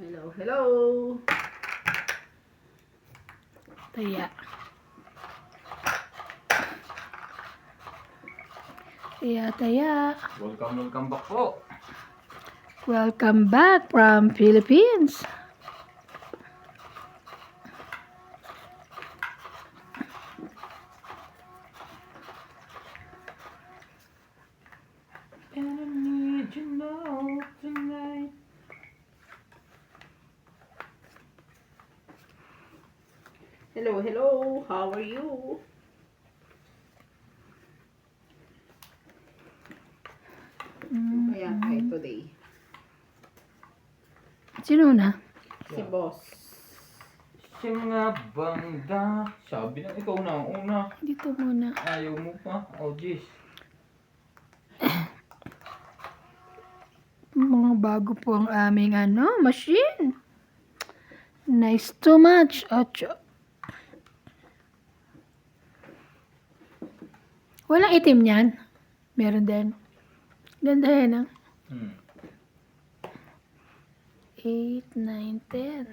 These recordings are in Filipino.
Hello, hello. Taya. Taya. Welcome back po. Welcome back from Philippines. And I need you know tonight. Hello, hello. How are you? Ano kaya tayo today? Sino na? Si boss. Siya nga banda. Sabi na ikaw na ang una. Dito muna. Ayaw mo pa. Oh jeez. Mga bago po ang aming machine. Nice too much. Ocho. Walang itim yan. Meron din. Ganda yan 8, 9, 10.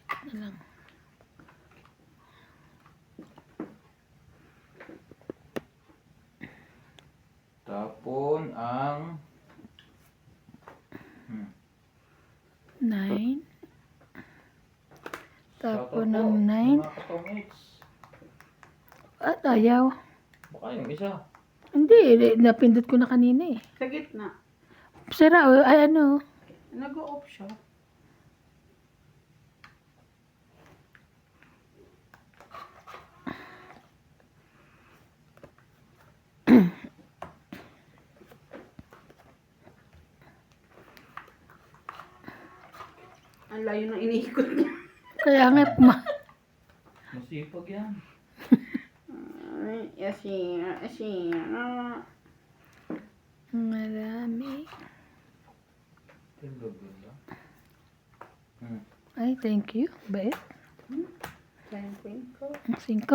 Ito na lang. Tapon ang 9. Tapos Shoutout ng po, 9. mga katomates. At ayaw. Baka yung isa. Hindi, napindot ko na kanina eh. Sa gitna. Sira, ay Nag-o-off siya. Ang layo ng iniikot niya. Kaya nga, Masipag yan. marami. Ganda. Ay, thank you. Bait. Thank ko. Ang 5.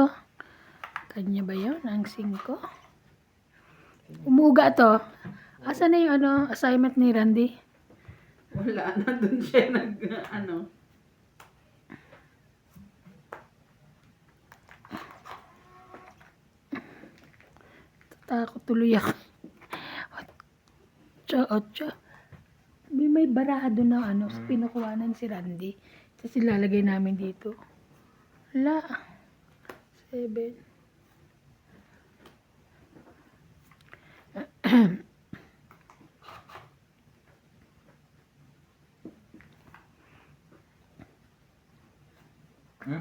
Kanya ba yun? Ang 5. Umuga to. Asa na yung assignment ni Randy? Wala na dun siya Takot tuloy ako. 8. May barado na pinukuhanan si Randy. Tapos ilalagay namin dito. Wala. 7.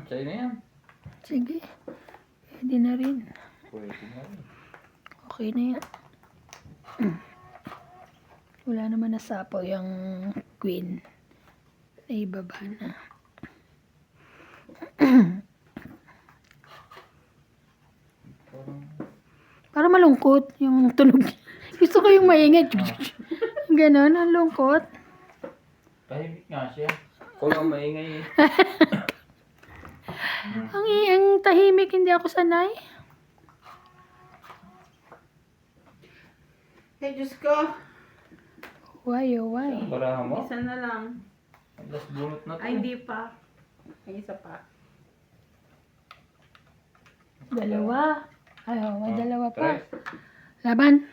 Sa'yo na yan. Sige. Pwede na rin. Pwede na rin. Okay na yan. Wala naman nasapaw yung queen. Naibaba na. Para malungkot yung tunog. Gusto ko yung maingay. Ganon, ang lungkot. Tahimik nga siya. Ikaw lang maingay eh. Ang tahimik, hindi ako sanay. Hey, Diyos ko. Why, oh why? Ang baraha mo? Isa na lang. Alas bunot na to. Ay, hindi pa. May isa pa. 2. Ay, may 2 pa. Tres. Laban.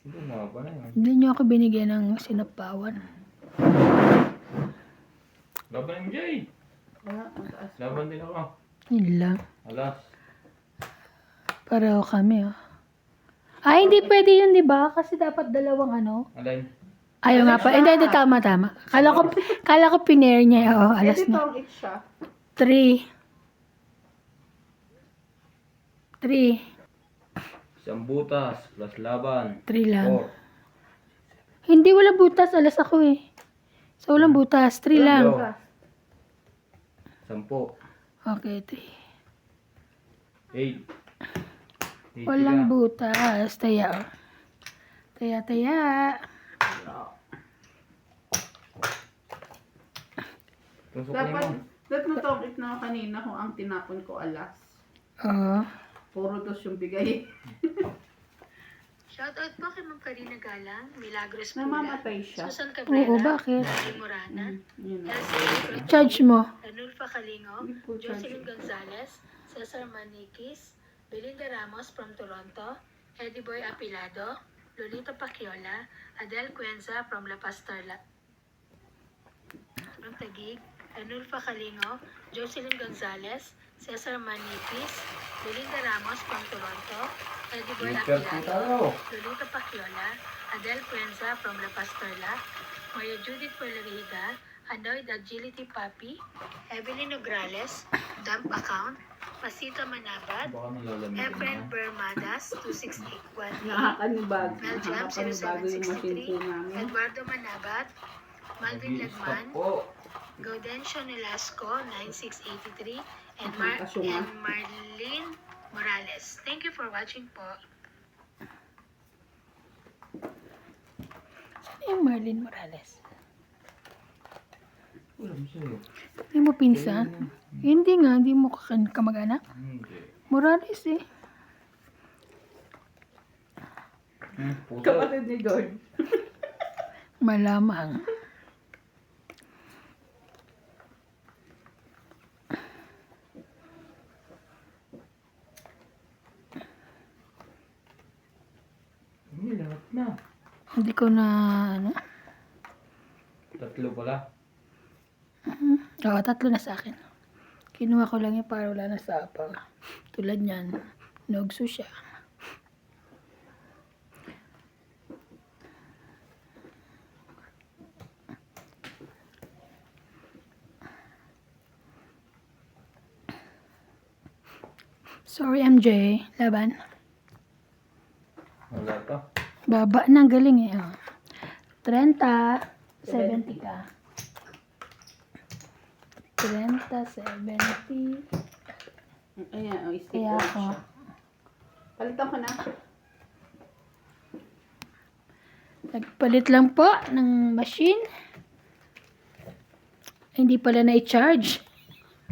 Hindi na ba na yun? Hindi niyo ako binigyan ng sinapawan. Laban mo Jay. Wala, ang taas. Laban din ako. Yun lang. Alas. Pareho kami, oh. Ay, hindi pwede yun, di ba? Kasi dapat dalawang Alay. Ayaw nga pa. Hindi, tama. Kala ko pinair niya. Oo, alas Ito na. ang 8 siya. 3. Isang butas plus laban. 3 lang. 4. Hindi, wala butas. Alas ako eh. So, walang butas. 3 lang. Wala. 10. Okay, 3. 8. Walang butas. Taya. Tusok Dapat, mo. natutokit na ako kanina kung ang tinapon ko alas. Oo. Puro dos yung bigay. Shoutout po kay Ma'am Karina Galang, Milagros Pula, Namamatay siya. Susan Oo, Cabrera, bakit? Mary Morana, Yun na. Elsie Charge mo. Ranulfa Kalingo, Hindi po Jocelyn charge. Gonzalez, Cesar Manikis, Belinda Ramos from Toronto, Eddie Boy Apilado, Lolita Pacchiola, Adele Cuenza from La Pastorla, from Taguig, Ranulfa Kalingo, Jocelyn Gonzalez, Cesar Manikis, Belinda Ramos from Toronto, Eddie Boy Super po Apilado, tayo. Lolita Pacchiola, Adele Cuenza from La Pastorla, Maria Judith Puelariga, Anoyd Agility Papi, Evelyn Nograles, Dump Account, Pasita Manabat, Baka nalalamig Efren na. Bermadas, 2681, Nakakanibag. Meljam, Nakakanibago yung machine po 0763, namin. Eduardo Manabat, Malvin Nag-i-stop Lagman, po. Gaudencio Nolasco, 9683, and, Kasunga. and Marlene Morales. Thank you for watching po. Yung Marlene Morales. Ulam sa'yo. Hindi mo pinsan? Hindi nga, hindi mo kamag-anak. Hindi. Morales eh. Puso. Kapatid ni George. Malamang. Hindi, lahat na. Hindi ko na, ano. Tatlo pala. Oo, 3 na sa akin. Kinuha ko lang yun para wala na sa apa. Tulad niyan, nogso siya. Sorry MJ, laban. Wala pa. Baba na, ang galing eh. Oh. 30, 70 ka. 30, 70. Ayan, oh, stick Kaya on ako. siya. Palitan ko na. Nagpalit lang po ng machine. Hindi pala na-charge.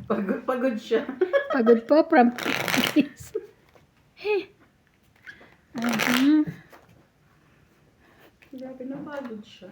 Pagod siya. Pagod po from practice. Grabe na pagod siya.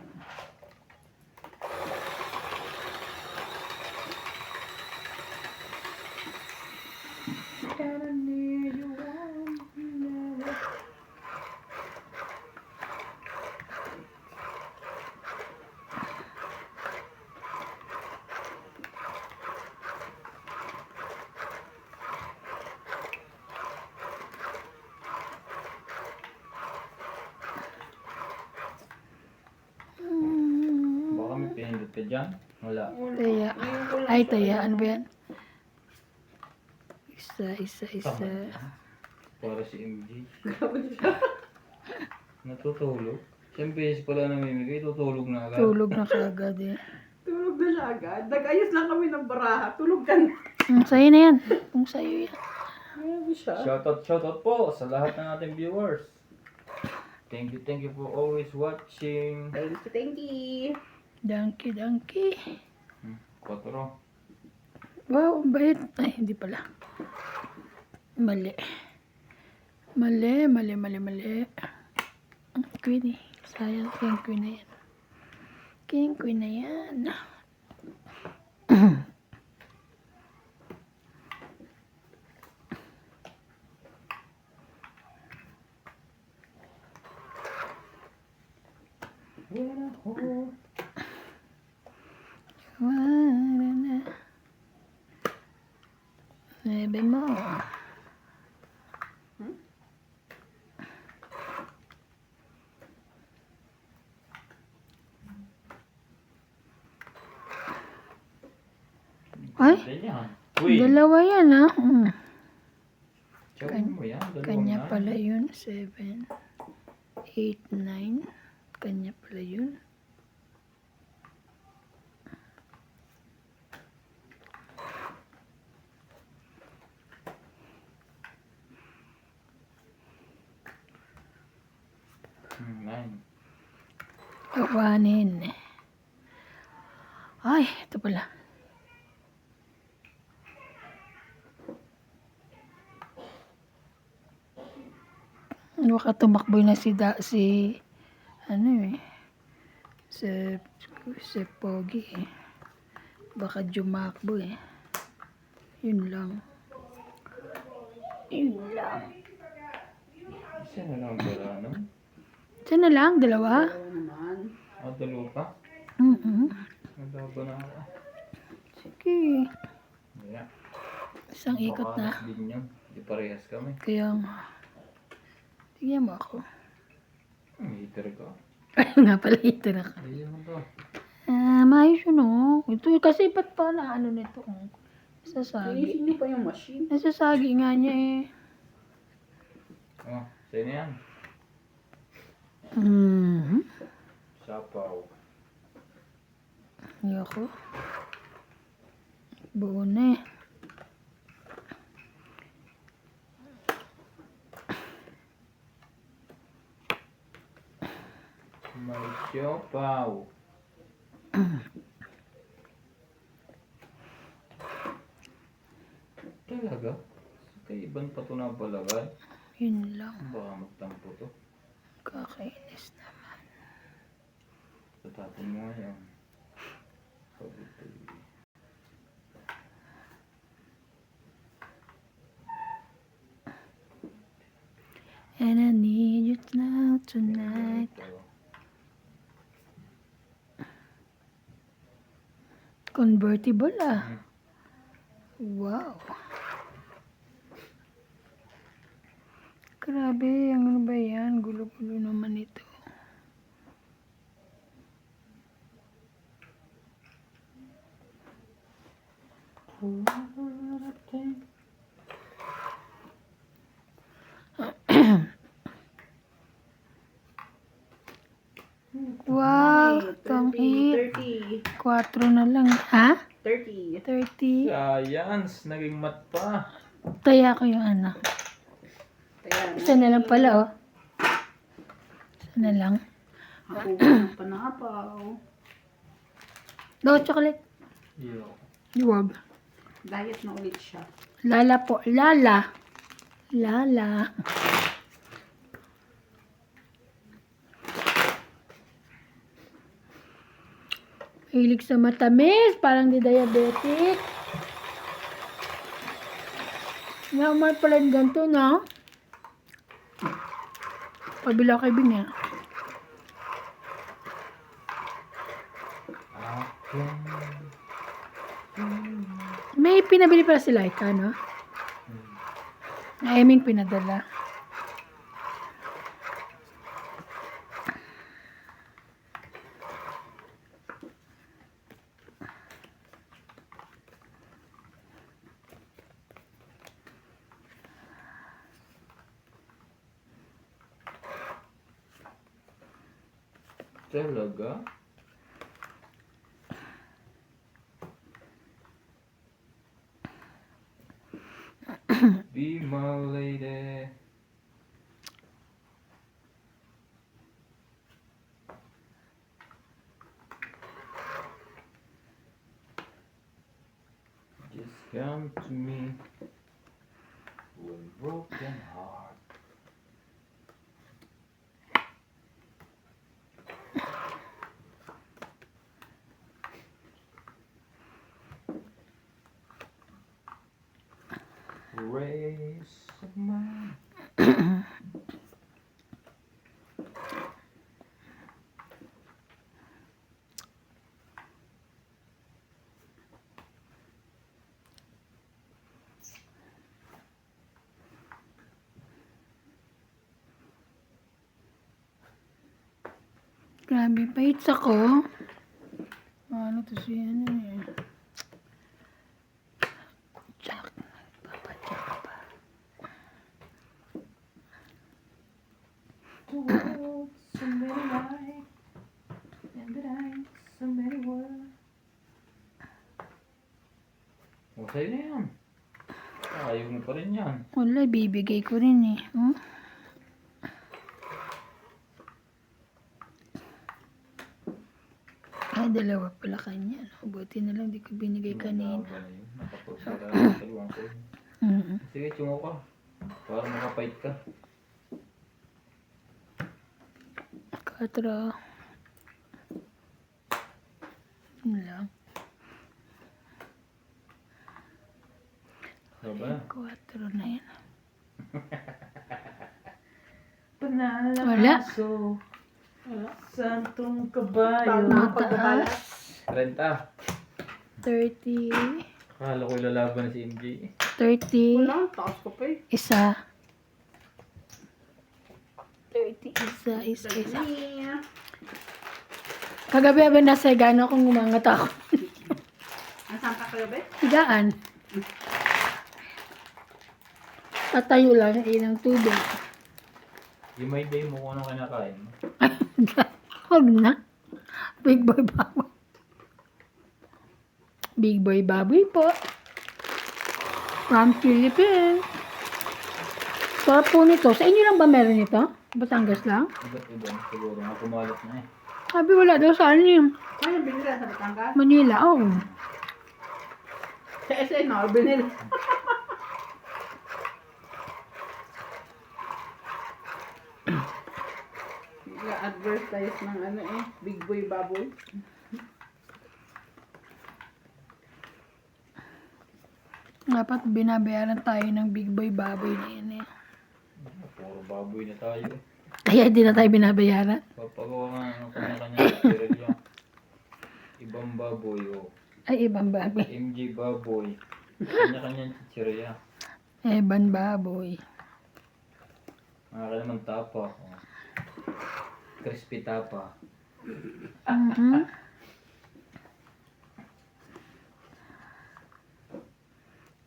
Baka may pinindot ka dyan. Wala. Taya. Ay, taya. Ano ba yan? Isa. Para si MJ. Grabe siya. Natutulog. Siyang beses pala namimigay, tutulog na agad. Tulog na kagad eh. Tulog na siya agad. Nag-ayos lang kami ng baraha. Tulog ka na. Sa'yo na yan. Kung sa'yo yan. Grabe siya. Shoutout po sa lahat ng ating viewers. Thank you for always watching. Thank you. Donkey. 4. Wow, ang bait. Ay, hindi pala. Mali. Queenie. Sayang, king queen na yan. King queen na yan. Wala na. Nebe mo. Ay, Ganyan. Uy, dalawa yan ah. tsawin mo yan. Dalawang Kanya na. pala yun. 7, 8, 9. Kanya pala yun. Nine. Kawanin. Ay, ito pala. Baka tumakbo na ano eh, si Pogi eh. Baka jumakbo eh. Yun lang. Yun lang. Isa na lang pala, no? Isa na lang, dalawa? Oo naman. Dalawa pa? Nagdaba na ako. Sige. Yeah. Isang ikot na. Baka din yun. Di parehas kami. Kaya nga. Tigyan mo ako. Heater ka. Ay nga pala, ito na ka. Ayun mo to. Maayos yun oh. Ito kasi ba't pa na ano nito? Nasasagi. Linisin niyo pa yung machine. Nasasagi nga niya eh. Oh, sa'yo na yan. Sapaw. Ayoko. Buo na eh. May siopaw. Talaga? Kay ibang pa ito na palagay. Yun lang. Baka magtampo to. Kakainis naman. Tatapon mo nga yan. Pagkita. And I need you now tonight. Convertible ah. Wow. Grabe, ano ba yan? Gulo-gulo naman ito. Wow, tang 30. 4 na lang. Ha? 30. 30. Science! Naging mat pa. Taya ko yung anak. Kaya Isa na lang pala, oh. Isa na lang. ako ng panapaw. Do, chocolate. Yo. Huwag. Diet na ulit siya. Lala po. Lala. Lala. Hilig sa matamis. Parang di diabetic. Naman pala yung ganito, no? Pabila kay Bing, eh. May pinabili pala si Laika, no? Na Eming pinadala. Talaga? Be my lady. Just come to me with broken heart. Race of mine. Grabe, pahits ako. Ano to siya, ano eh. Jack. Papadyak pa. Oh, somebody like, and that I, somebody were. O, sa'yo na yan. Ayaw mo pa rin yan. Wala, bibigay ko rin eh. Hmm? Ay, dalawa pala kanya. No? Buti na lang di ko binigay kanina. Nakapagpala ng dalawang ko. Mm-hmm. Sige, tsungo ka. Para makapait ka. 4. Yun lang. Diba? 4 na yan. Panalaso. Wala. Santong kabayo. Tama pagbabalat. 30. 30. Akala ko ilalaban na si MJ. 30. Wala, taas ko pa eh. Isa. 30. Isa. Yeah. Kagabi abay nasa higaan akong umangat ako. Asan ka kayo, be? Higaan. Tatayo lang, ng tubig. Yung may day mo kung anong kinakain mo. Huwag na. Big boy baboy. Big boy baboy po. From Philippines. Sarap po nito. Sa inyo lang ba meron ito? Batangas lang? Iba siguro nga kumalat na eh. Sabi wala daw sa ano yung Kaya binila sa Batangas? Manila. Oh. Sa SN, no? Binila. Nag-advertise ng ano eh, Big Boy Baboy. Dapat binabayaran tayo ng big boy baboy na yan eh. Puro baboy na tayo. Kaya hindi na tayo binabayaran. Papagawa ka ng kanya-kanya chichirya. Ibang baboy o. Ay, ibang baboy. MJ baboy. Kanya-kanya chichirya. Ibang baboy. Mga ka naman tapa. Oh. Crispy tapa. Mhm.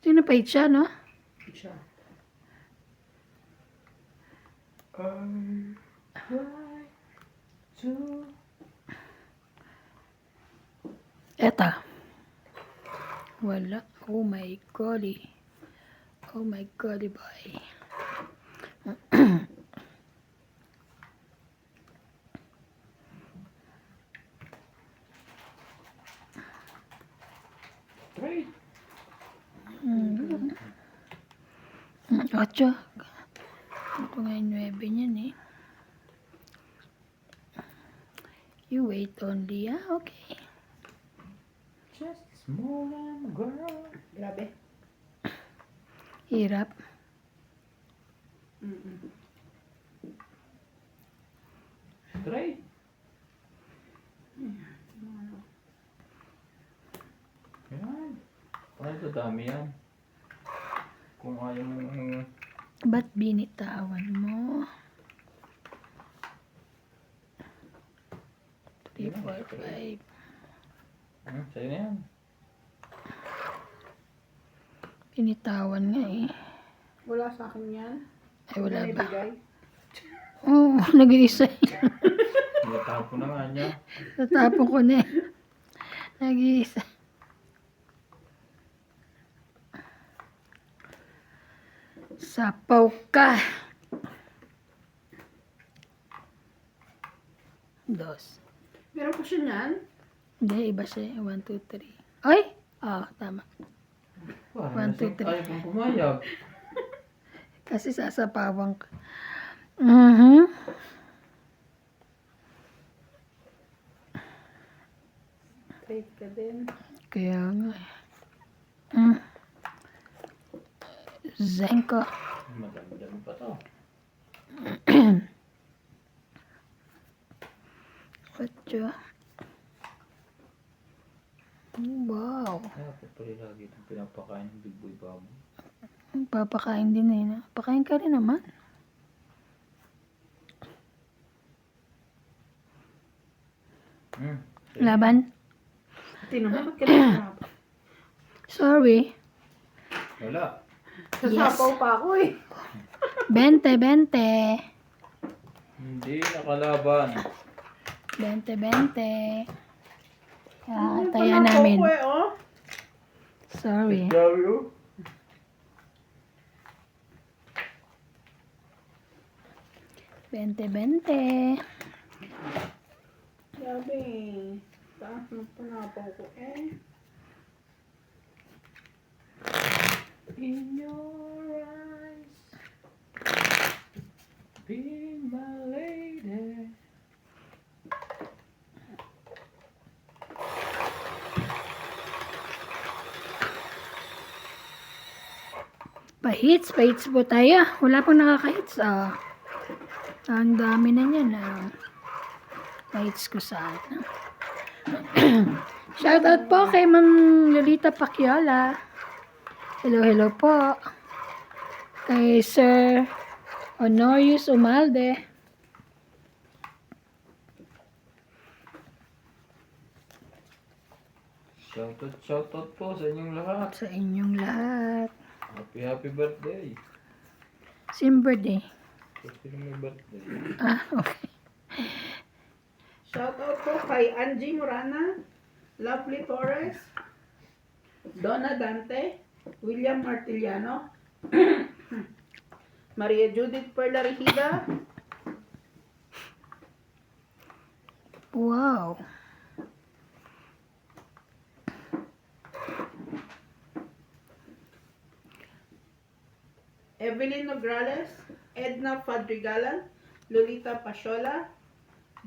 Tinapait siya, no? Siya. Eta. Wala. Oh my golly. Oh my golly boy. Try. Ocho. Ito nga yung 9 niyan eh. You wait only, ah? Okay. Just a small and girl. Grabe. Hirap. Try. Yan. Paano ito dami yan? Kung ayaw mo Ba't binitawan mo? 3, 4, 5. sa'yo na yan. Binitawan nga eh. Wala sa akin yan. Ay, wala May ba? bigay. Oo, nag-iisa. Natapo na nga niya. Natapon ko na eh. Nag-iisa. Sapaw ka. 2. Meron pa siya niyan. Hindi, iba siya. 1, 2, 3. Ay! Tama. Parang 1, 2, 3. ayaw kong pumayag. Kasi sasapawan ka. Trade ka din. Kaya nga eh. Zenko. Madami-dami pa to. 8. Wow. Kaya po pala lagi itong pinapakain ng Big Boy Baboy. Papakain din eh. Pakain ka rin naman. Laban. Tinaman, ba't ka na? Sorry. Wala. Sasapaw pa ako eh. 20. Hindi nakalaban. 20. Ano Taya pa namin. ako eh, oh. Sorry. Grabe oh. 20. Grabe. Taas ng panapaw ko eh. In your eyes, be my lady. Pa-hits po tayo. Wala pang nakaka-hits. Ang dami na yan. Pa-hits ko saan. Shoutout po kay Ma'am Lolita Pacquiala. Hello po. Kay Sir Honorius Umalde. Shoutout po sa inyong lahat. Sa inyong lahat. Happy birthday. Same birthday. Sino may birthday? Okay. Shoutout po kay Angie Morana, Lovely Torres, Donna Dante, William Martiliano, Maria Judith Perla Regida, Wow. Evelyn Nograles, Edna Fadrigalan, Lolita Pachola,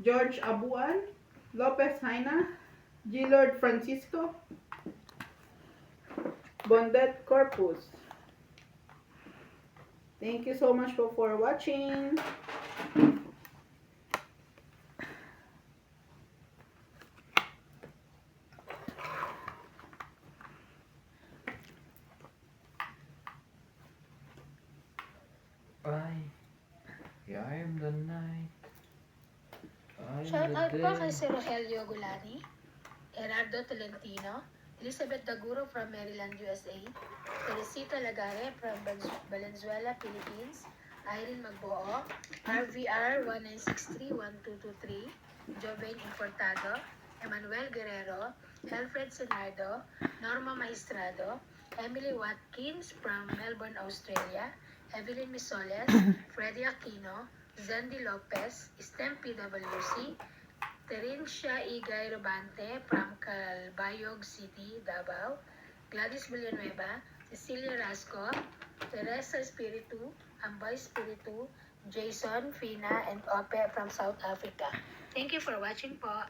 George Abuan, Lopez Haina, Gilord Francisco, Bondet Corpus. Thank you so much for watching. I am the night. I am Shoutout the po day. kay si Rogelio Gulani, Gerardo Tolentino, Elizabeth Daguro from Maryland, USA, Teresita Lagare from Valenzuela, Philippines, Irene Magboo, RVR 1963-1223, Joven Importado, Emmanuel Guerrero, Alfred Senardo, Norma Maestrado, Emily Watkins from Melbourne, Australia, Evelyn Misoles, Freddy Aquino, Zandy Lopez, STEM PWC, Terencia Igay Robante from Calbayog City, Davao, Gladys Villanueva, Cecilia Rasco, Teresa Espiritu, Amboy Espiritu, Jason, Fina, and Ope from South Africa. Thank you for watching po.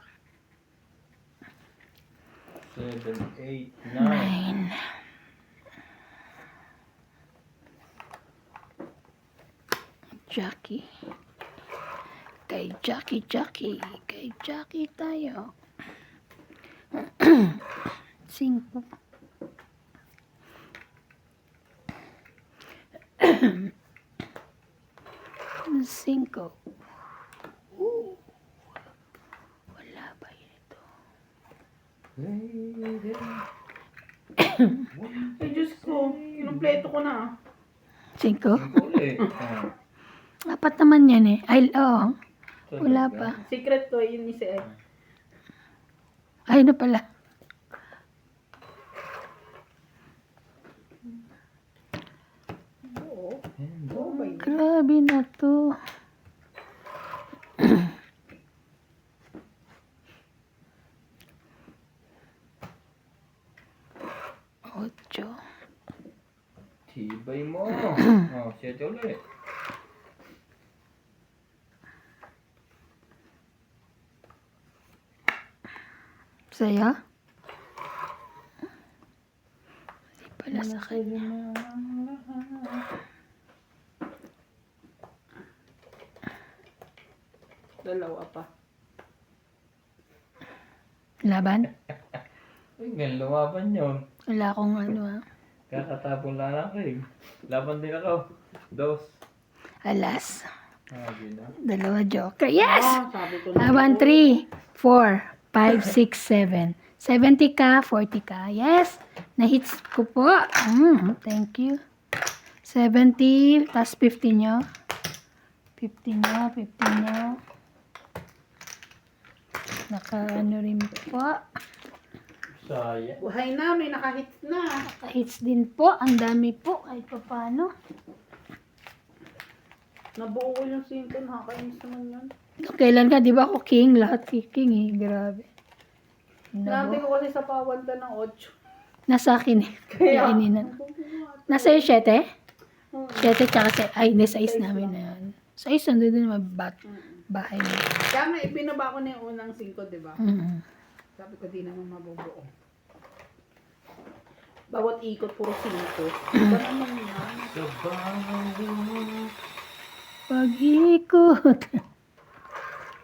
7, 8, 9. 9. Jackie. Kay Jackie tayo. 5. Cinco. Wala ba ito? Ay, Diyos ko. Kinumpleto ko na. 5? Ulit. Apat naman yan eh. Ay, oo. Wala pa. Secret ko, yun ni si Ed. Ay, na pala. Oo. Oo ba yun? Grabe na to. 8. Tibay mo. 7 ulit. Saya? Hindi pala sa kanya. Dalawa pa. Laban? Ay, ganun lumaban yun. Wala akong Kakatapon lang natin. Laban din ako. 2. alas. Sabi na. 2 joker. Yes! Sabi ko na. Laban 3, 4, 5, 6, 7. 70 ka, 40 ka. Yes! Na-hits ko po. Thank you. 70, tas 50 nyo. 50 nyo. Naka-ano rin po. Saya. Buhay na, may nakahits na. Naka-hits din po. Ang dami po. Kahit pa paano. Nabuo ko yung 5, nakakainis naman yun. Kailan ka, di ba ako king? Lahat king eh. Grabe. Nabi Nabo. ko kasi sa pawanta ng 8. Nasa akin eh. Kaya, Kainin na. Nasa yung 7? Hmm. 7 tsaka 6. Ay, hindi, 6 namin na yun. 6 nandun din bahay mo. Kaya nga, ibinaba ko na yung unang 5, di ba? Mm. Sabi ko, di naman mabubuo. Bawat ikot, puro 5. Iba naman yan. Sa bawat Pag-ikot.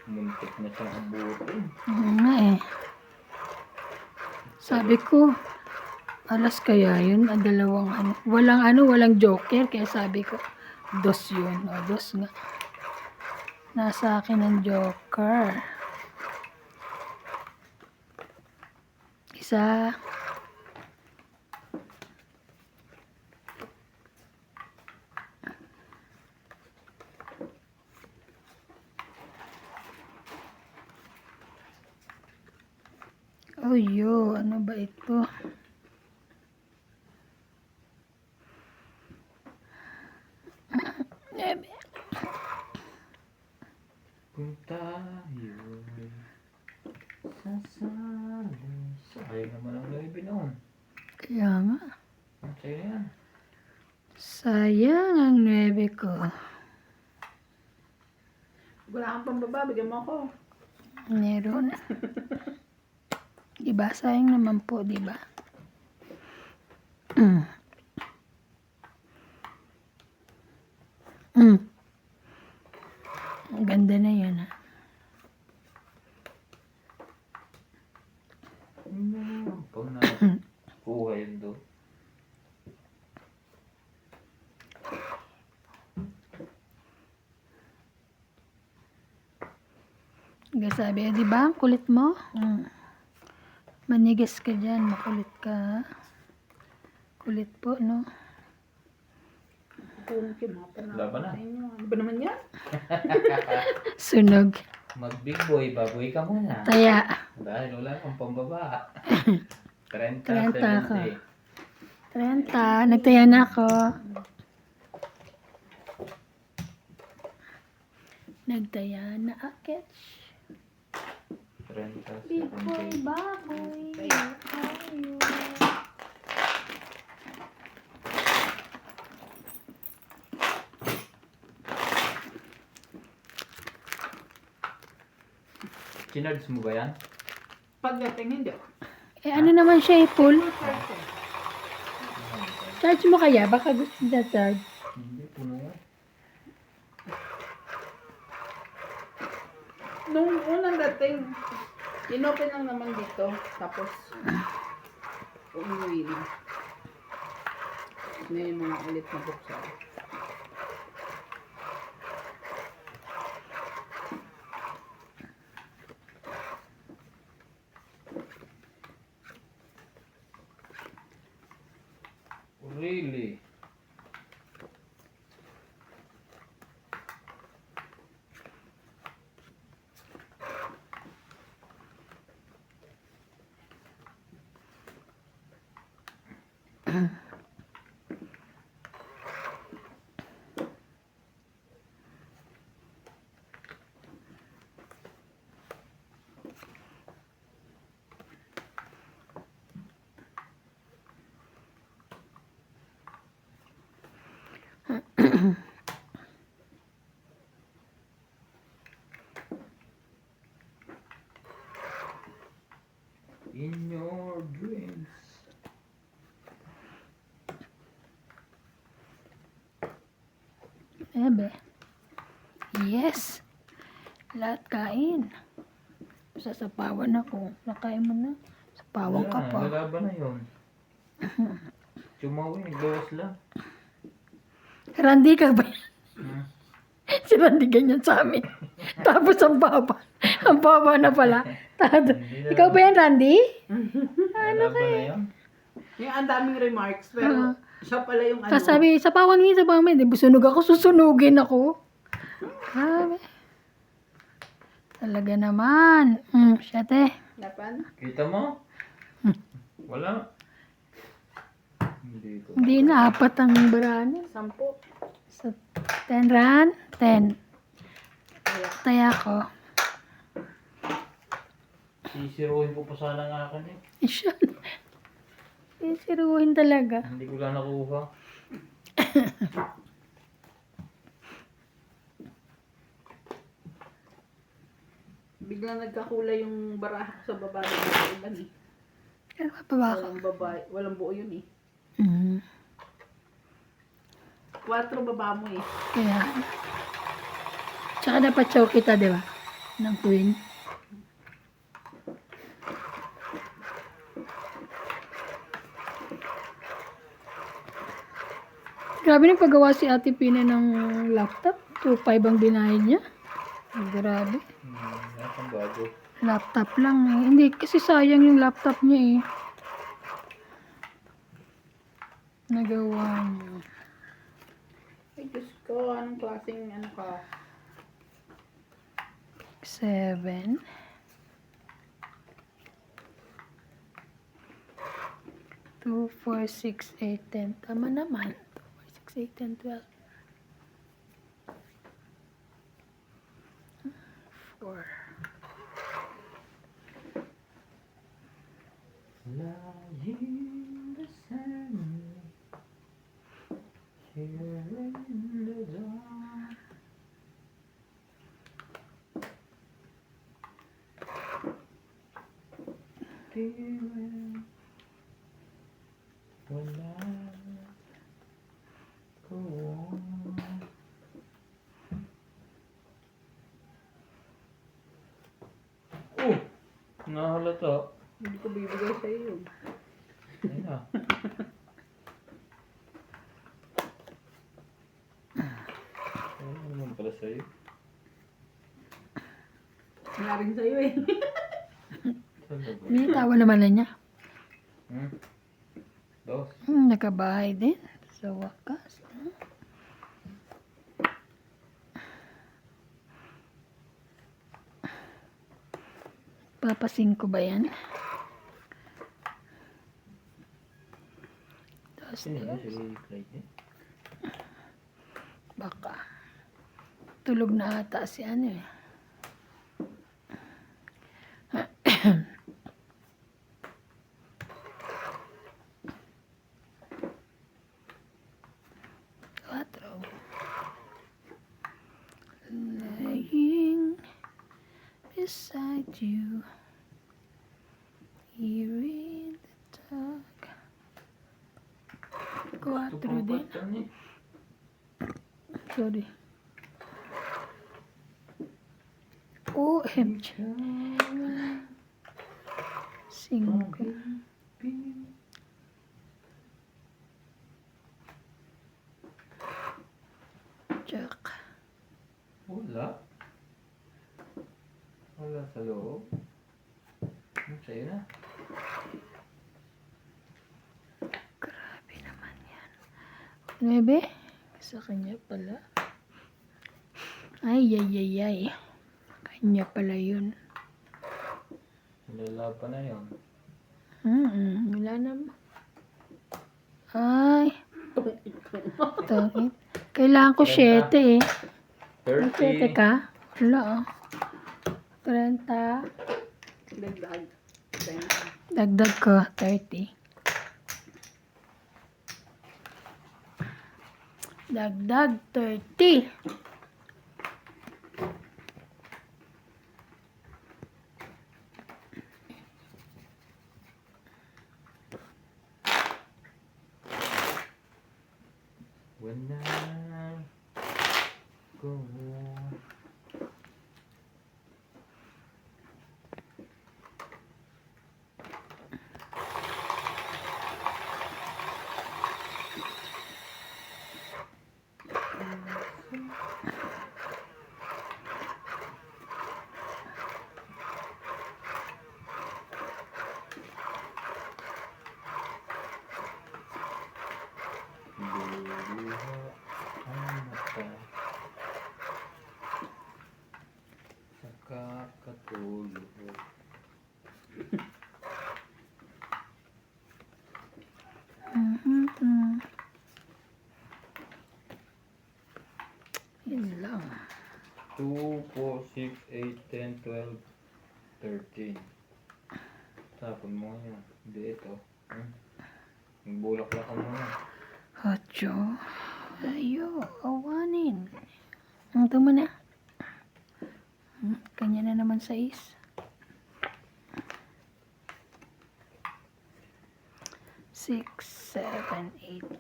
muntik na siyang abutin. Oo nga eh. Sabi ko, alas kaya yun, dalawang ano. Walang joker, kaya sabi ko, dos yun. O, dos nga. Nasa akin ang joker. Isa. Oh, ano ba ito? Nebe. Kung tayo'y sasali. Sayang naman ang naibi noon. Kaya nga. Ang saya yan. Sayang ang 9 ko. Wala kang pambaba, bigyan mo ako. Meron. Diba? Sayang naman po, diba? Mm. Mm. Ang ganda na yan, ha? Pag na kuha yun doon. Sabi, di ba? Ang kulit mo. Manigas ka dyan. Makulit ka. Ha? Kulit po, no? Kung kimapa na. Laban na. Ano ba naman yan? Sunog. Mag big boy, baboy ka muna. Taya. Dahil wala kang pambaba. 30, 30 ako. 70. 30. Nagtaya na ako. Nagtaya na akit. 30, Big boy, 70. baboy. Ayaw. Chinards mo ba yan? Pagdating hindi. Eh, ano naman siya, full? Charge mo kaya? Baka gusto niya charge. Hindi, puno yan. Nung unang dating, inopen lang naman dito. Tapos, umuwi na. Ngayon mga ulit na buksan. Really? In your dreams. Ebe. Yes. Lahat kain. Sasapawan ako. Nakain mo na. Sapawan ka pa. Lalaban na yun. Chumawi, nagbawas lang. Randy ka ba? Hmm. Si Randy ganyan sa amin. Tapos ang baba. Ang baba na pala. Ikaw ba yan, Randy? Lalaban na yun. Yung ang daming remarks, pero siya pala yung ano. Sabi, sapawan mo yun, sapawan mo yun. Di, sunog ako, susunugin ako. Grabe. Talaga naman. Siyate. Lapan? Kita mo? Wala. Hindi ko. Hindi na, 4 ang barani. 10. So, 10 ran, 10. Kaya, Taya ko. Sisiruhin ko pa sana ng akin eh. Siya. Siruhin talaga. Hindi ko lang nakuha. biglang nagkakulay yung baraha ko sa babae ng iba eh. Ano pa ba ako? Walang babae, walang buo yun eh. Mm. 4 baba mo eh. Kaya, tsaka dapat chow kita, di ba? Ng queen. Grabe nagpagawa si Ate Pina ng laptop. 2.5 ang binayad niya. Grabe. Nasaan bago? Laptop lang eh. Hindi, kasi sayang yung laptop niya eh. Nagawa niya. Ay, Diyos ko, anong klaseng ano ka? 7. 2, 4, 6, 8, 10. Tama naman. 2, 4, 6, 8, 10, 12. 4. Lying beside me, here in the dark. Feeling when I go on. Oh! Nahalata. Hindi ko bibigay sa iyo. Ayun na. Ano naman pala sa'yo? Nga rin sa iyo eh. Talaga. Minitawa naman na niya. Dos. Nakabahay din. Sa wakas. Papasin ko ba yan? Tapos, Sino ba si Clyde eh? baka. Tulog na ata si ano eh. Cuatro. Lying beside you, here in the dark. Cuatro din. Sorry. OMG. 5. Jack. Wala. Wala sa loob. Sa'yo na. Grabe naman yan. 9. Sa kanya pala. Ay, ay, ay, ay. Kanya pala yun. Nilalaban na yun. Wala naman. Ay. Tangit. Kailangan ko 7 eh. 7 30. ka? Wala oh. 30. Dagdag. Dagdag ko. 30. Dagdag 30. When I go. Luha ang mata sa kakatulog. Yun lang. 2, 4, 6, 8, 10, 12, 13. Tapon mo yan. Hindi ito. Magbulak-lak ka muna. 8. Ayo, awanin. Ito mo na. Kanya na naman 6. 6, 7, 8.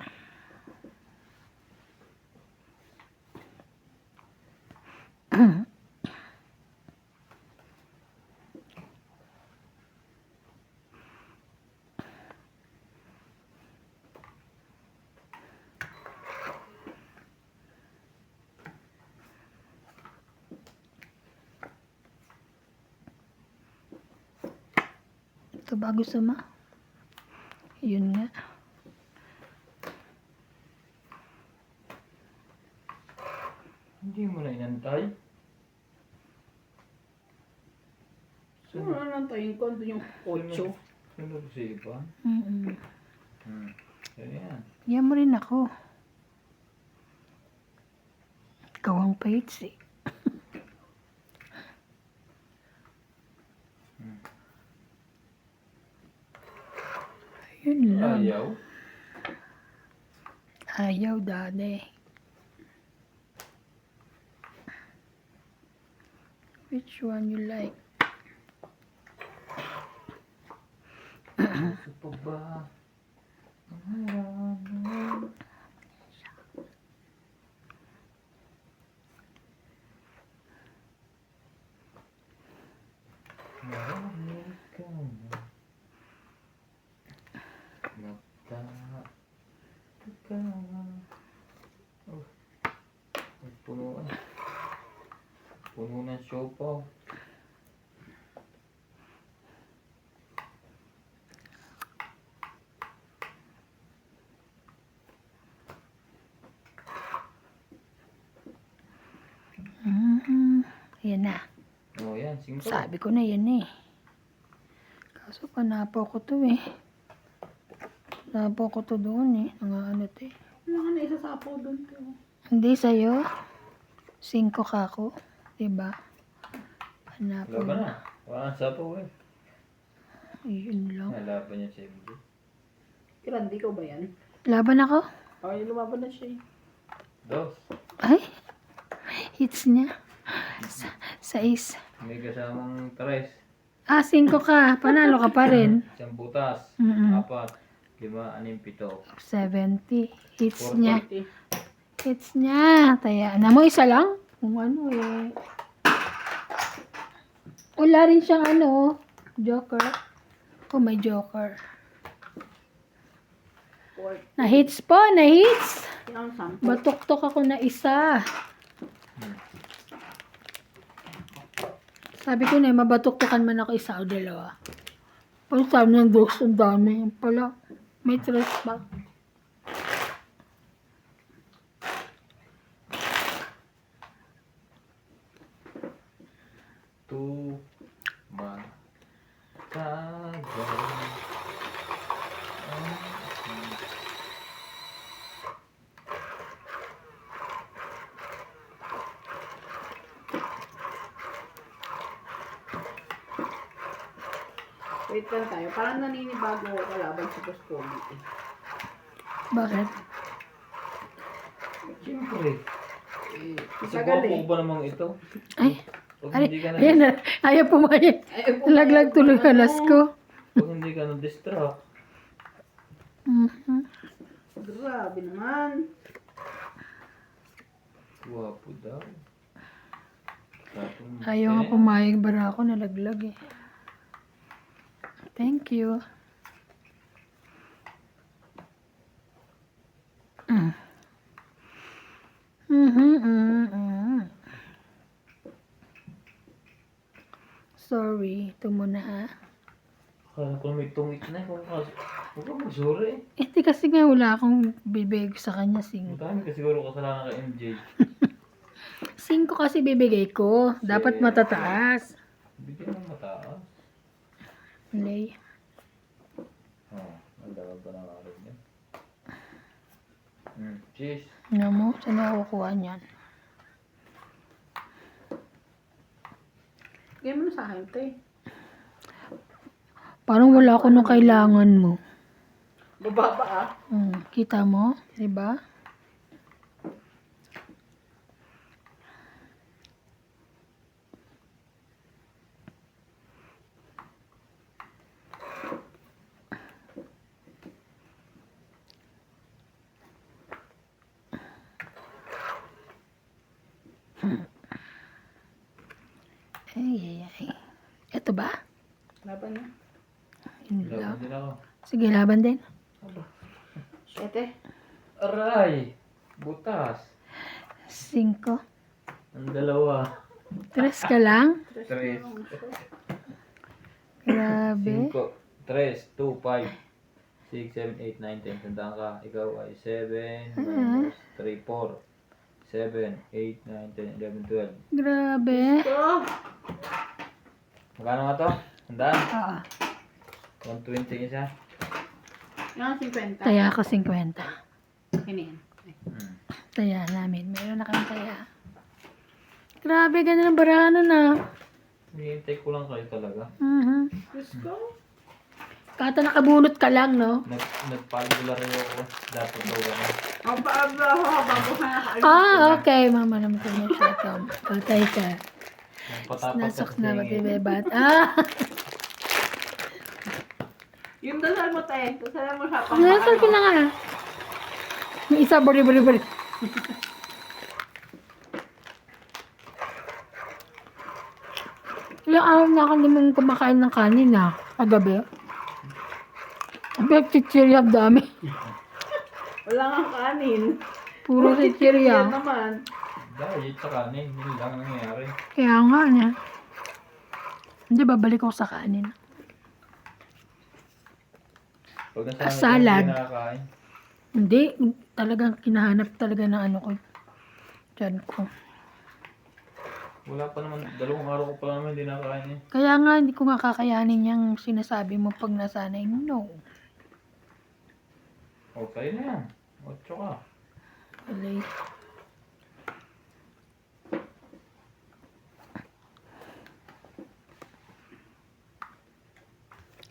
Ito ba gusto mo? Yun nga. Hindi mo na inantay. Ano na lang tayo ko? Doon yung 8. Sunod sa iba. Yan yan. Yan mo rin ako. Ikaw ang paits eh. Yun lang. Ayaw. Ayaw, daddy. Which one you like? Gusto pa ba? Marami ka na. Ka. Oh. Puno na. Puno ng siopaw. Ayan na. Oh, yan. 5. Sabi ko na yan eh. Kaso panapo ko to eh. Panapo ko to doon eh. Ano to eh. Ano ka na isasapaw doon? Hindi sa'yo. 5 ka ako. Diba? Panapo. Laban na. Wala nang sapaw eh. Yun lang. Nalaban niya sa MJ. Kirandi ko ba yan? Laban ako? Ay, lumaban na siya eh. 2. Ay! Hits niya. 6. May kasamang 3. 5 ka. Panalo ka pa rin. Isang butas. 4. 5, 6, 7. 70. Hits niya. 40. Hits niya. Tayaan na mo. Isa lang? Kung ano eh. Wala rin siyang ano. Joker. Oh, may joker. 40. Na-hits po. Na-hits. Ang 10. Batuktok ako na isa. Sabi ko na, mabatuktokan man ako isa o dalawa. Pag sabi ng dos, ang dami. Yung pala, may tres pa. Two. Matagal. Wait lang tayo. Parang naninibago ako kalaban sa Postpoli eh. Bakit? Siyempre. Tagal Siguro eh. po ba namang ito? Ay, Pag ay, hindi ka na, ayan na. Ayaw pumayag. Laglag tuloy alas ko. pag hindi ka na-distract, Grabe naman. guwapo daw. Tapos, Ayaw nga pumayag. Bara ako nalaglag eh. Thank you. Sorry. Ito muna ha. Kaya kung may tungit na, huwag ka magsuri. Hindi kasi nga wala akong bibig sa kanya. Ang dami ka siguro kasalanan ka MJ. 5 kasi bibigay ko. Dapat matataas. Bigyan ng mataas. Lay. Oh, ang dami pa ng araw niya. Cheese. Ano mo? Saan ako kukuha niyan? Bigay mo na sa akin, te. Parang wala ko nung kailangan mo. Bababa ah. Kita mo? Diba? Ay, ay, ay. Ito ba? Laban na. Yun Laban lang. din ako. Sige, laban din. Siyete. Aray! Butas. 5. Ang dalawa. 3 ka lang? Tres. Grabe. 5, 3, 2, 5, 6, 7, 8, 9, 10. Tandaan ka, ikaw ay 7, minus 3, 4, 7, 8, 9, 10, 11, 12. Grabe. Ito. Magkano nga to? Tandaan? Oo. 120 isa. Yan, 50. Taya ko 50. Hinihin. Taya namin. Meron na kami taya. Grabe, ganda ng barahan na. Hinihintay ko lang kayo talaga. Diyos ko. Kata nakabunot ka lang, no? Nagpaligular ako. Dapat daw gano'n. Ang paabla ako bago ka nakaalis. Okay. Mama naman ko na siya. Patay ka. Patapat Nasok kasi na yung matibebat. Yung dasal mo, te. Dasal mo siya. Nasal ko na nga. Yung isa, bari. Ilang araw na ako naman kumakain ng kanin, kagabi. Ang chichirya dami. Wala nga kanin. Puro Yan chichirya. naman. diet sa kanin. Yun lang ang nangyayari. Kaya nga niya. Hindi, babalik ako sa kanin. Pag nasanay ka, Salad. hindi nakakain. Hindi, talagang kinahanap talaga ng ano ko. Diyan ko. Wala pa naman. 2 araw ko pa naman hindi nakakain eh. Kaya nga, hindi ko nga kakayanin yung sinasabi mo pag nasanay. No. Okay na yan. 8 ka. Walay.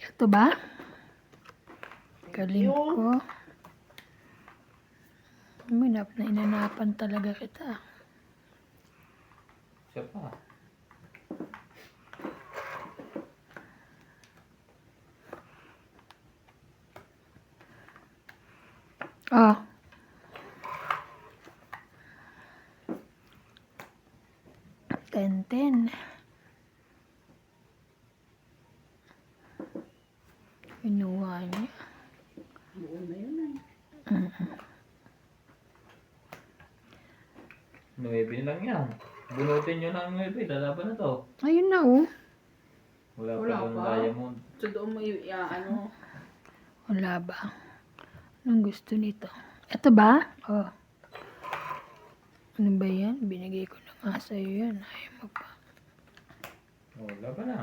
Ito ba? Galing ko. Minap na inanapan talaga kita. Siya pa. Ah. Ten. Kinuha niya. Buo na yun eh. 9 lang yan. Bunutin nyo ng 9. Lalaban na to. Ayun na, oh. Wala Wala pa yung pa. diamond. So doon mo yung, ano. Wala ba? Anong gusto nito? Ito ba? Oh. Ano ba yan? Binigay ko na nga sa'yo yan. Ayaw mo pa. Wala pa na.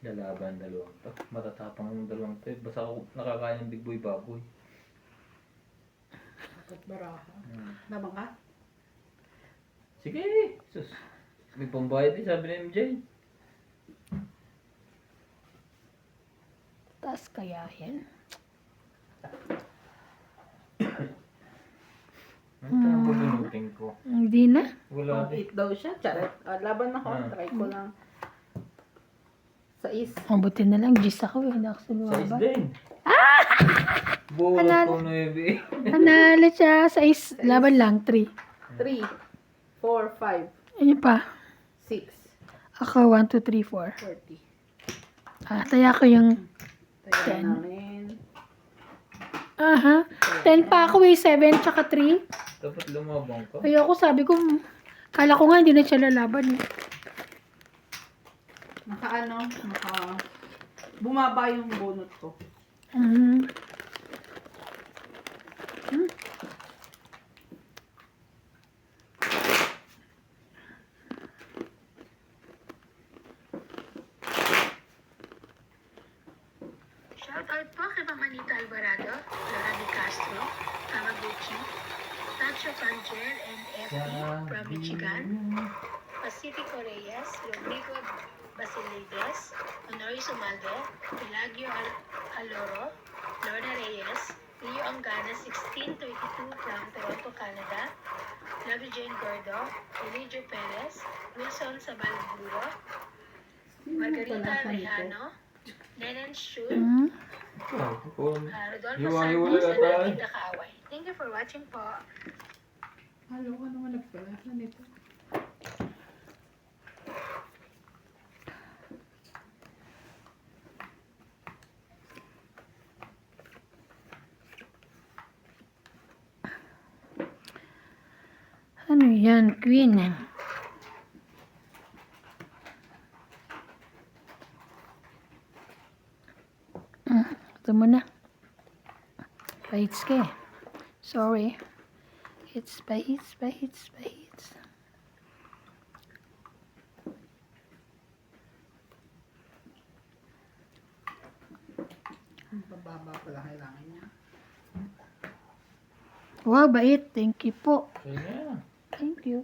Lalaban 2 to. Matatapang yung 2 to. Basta ako nakakain ng big boy baboy. At baraha. Labang ka? Sige. Sus. May pambayad eh, sabi ni MJ. Taas kaya yan? Ano ang bubunutin ko? Hindi na. Wala din. 8 daw siya. Charet. Laban ako. Try ko lang. 6. Mabuti na lang. Gis ako eh. Hindi ako Size suluwaban. din. Bulat Panalo. ko 9. Panalo siya. 6. Laban lang. 3. 3. 4, 5, Ano pa? 6, Ako 1, 2, 3, 4. 40. Taya ko yung... Tayo 10. namin. Aha. 10 pa ako eh. 7 tsaka 3. Dapat lumabang ka. Ayoko sabi ko. Kala ko nga hindi na siya lalaban eh. Bumaba yung bunot ko. Mhm. Shoutout po kay Ma'am Anita Alvarado, Lorani Castro, Kamaguchi, Tacho Pangel, and Effie from Michigan, Pacifico Reyes, Rodrigo Basiledes, Honorio Sumalde, Pelagio Aloro, Lorna Reyes, Leo Angana 1632 from Toronto, Canada, Lovey Jane Gordo, Eligio Perez, Wilson Sabalburo, Margarita Rejano, Nenen Shul, Mhm. Rodolfo Hiwa-hiwalay Santos, na and tayo. Anita Kaaway. Thank you for watching po. Halo ka naman nagpala. Ano ito? Yan, queen. Ito mo na. Pahits ka eh. Sorry. Pahits. Pababa pala kailangan niya. Wow, bait. Thank you po. Ayun na. Thank you.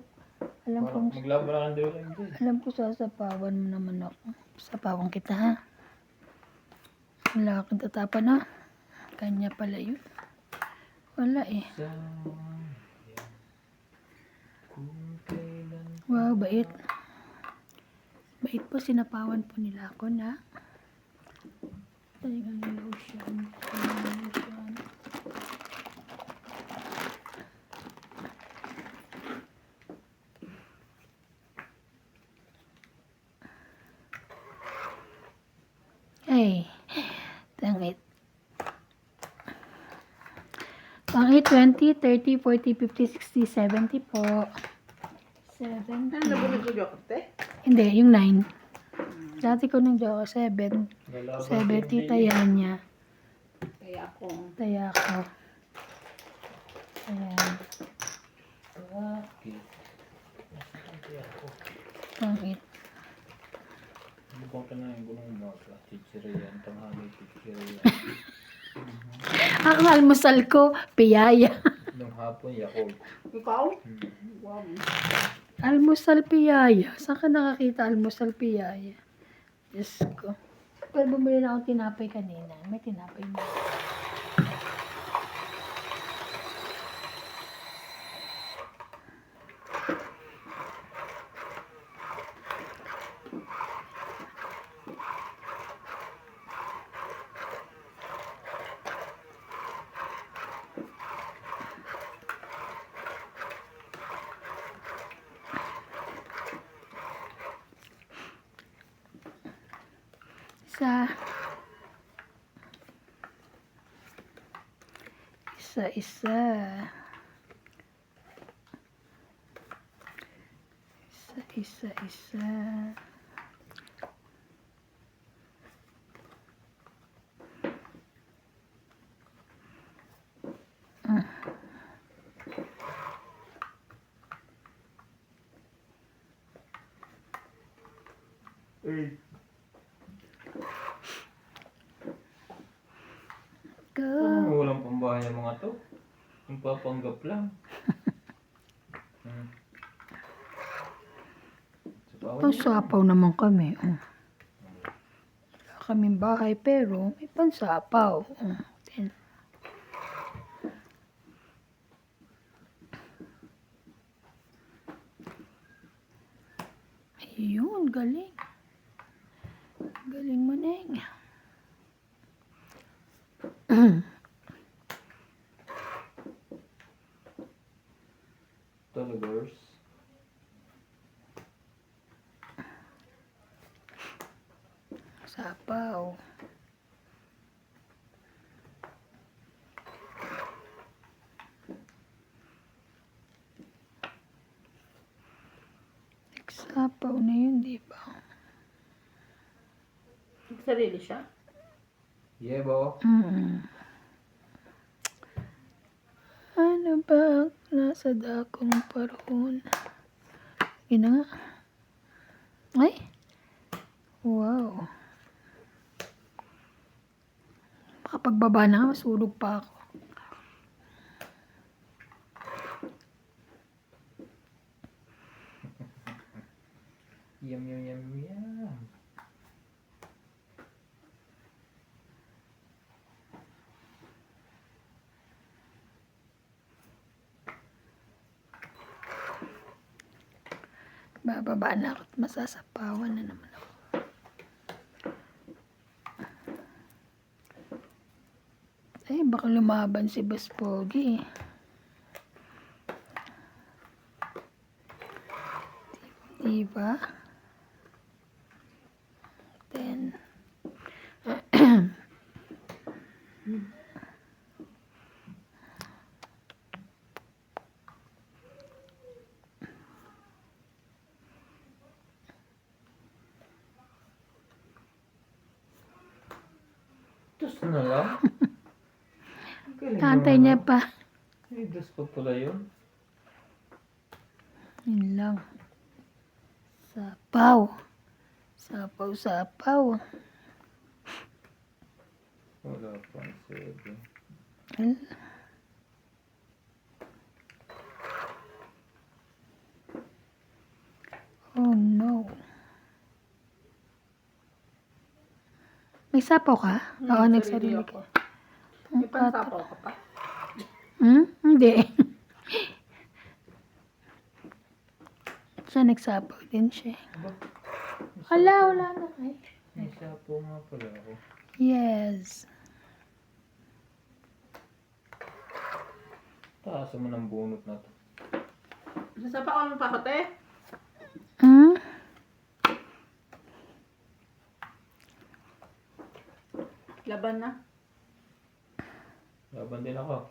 Alam Parang kong maglaban na ang dulo lang dyan. Alam ko sasapawan mo naman ako. Sapawan kita ha. Wala akong tatapan ha. Kanya pala yun. Wala eh. Kung kailan Wow, bait. Bait po, sinapawan po nila ako na. Talagang lotion. Ay, tangit. Tangit 20, 30, 40, 50, 60, 70 po. 70. Ano nabunod ko joke, te? Hindi, yung 9. Dati ko nang joke, 7. lalaban 70, taya niya. Kaya ako. Taya ko. Ayan. Bakit? Tangit. Mukhang ka na yung gulong umaga. Chichiriyan. Tanghali chichiriyan. Ang almusal ko, piyaya. Nung hapon, Yakult. Ikaw? Wow. Almusal piyaya. Saan ka nakakita almusal piyaya? Diyos ko. Pero bumili na akong tinapay kanina. May tinapay na. Isa. Go. Ano walang pambahay ng mga to? Yung papanggap lang. Pansapaw naman kami. Wala kaming bahay pero may pansapaw. Ayun, galing. Galing mo, Neng. Talagers. Sapaw. Sapaw na yun, di ba? Sarili siya? Yebo. Ano ba ang nasa dakong paroon? Yun na nga. Ay! Wow. Makapagbaba na nga, masulog pa ako. Yum. Bababa na ako at masasapawan na naman ako. Ay, baka lumaban si Boss Pogi. Diba? 10. Dos na lang? Ang galing Kantay naman, niya no? pa. Ay, dos pa pala yun. Yun lang. Sapaw. Sapaw, sapaw. Wala pang 7. Oh no. May sapaw ka? Oo, nagsarili ka. May pansapaw ka pa. Hindi. Siya nagsapaw din siya. Ba? Wala na. Ay. May sapo nga pala ako. Yes. Taas mo ng bunot na to. Sasapawan mo pa ako, te. Hmm? Laban na. Laban din ako.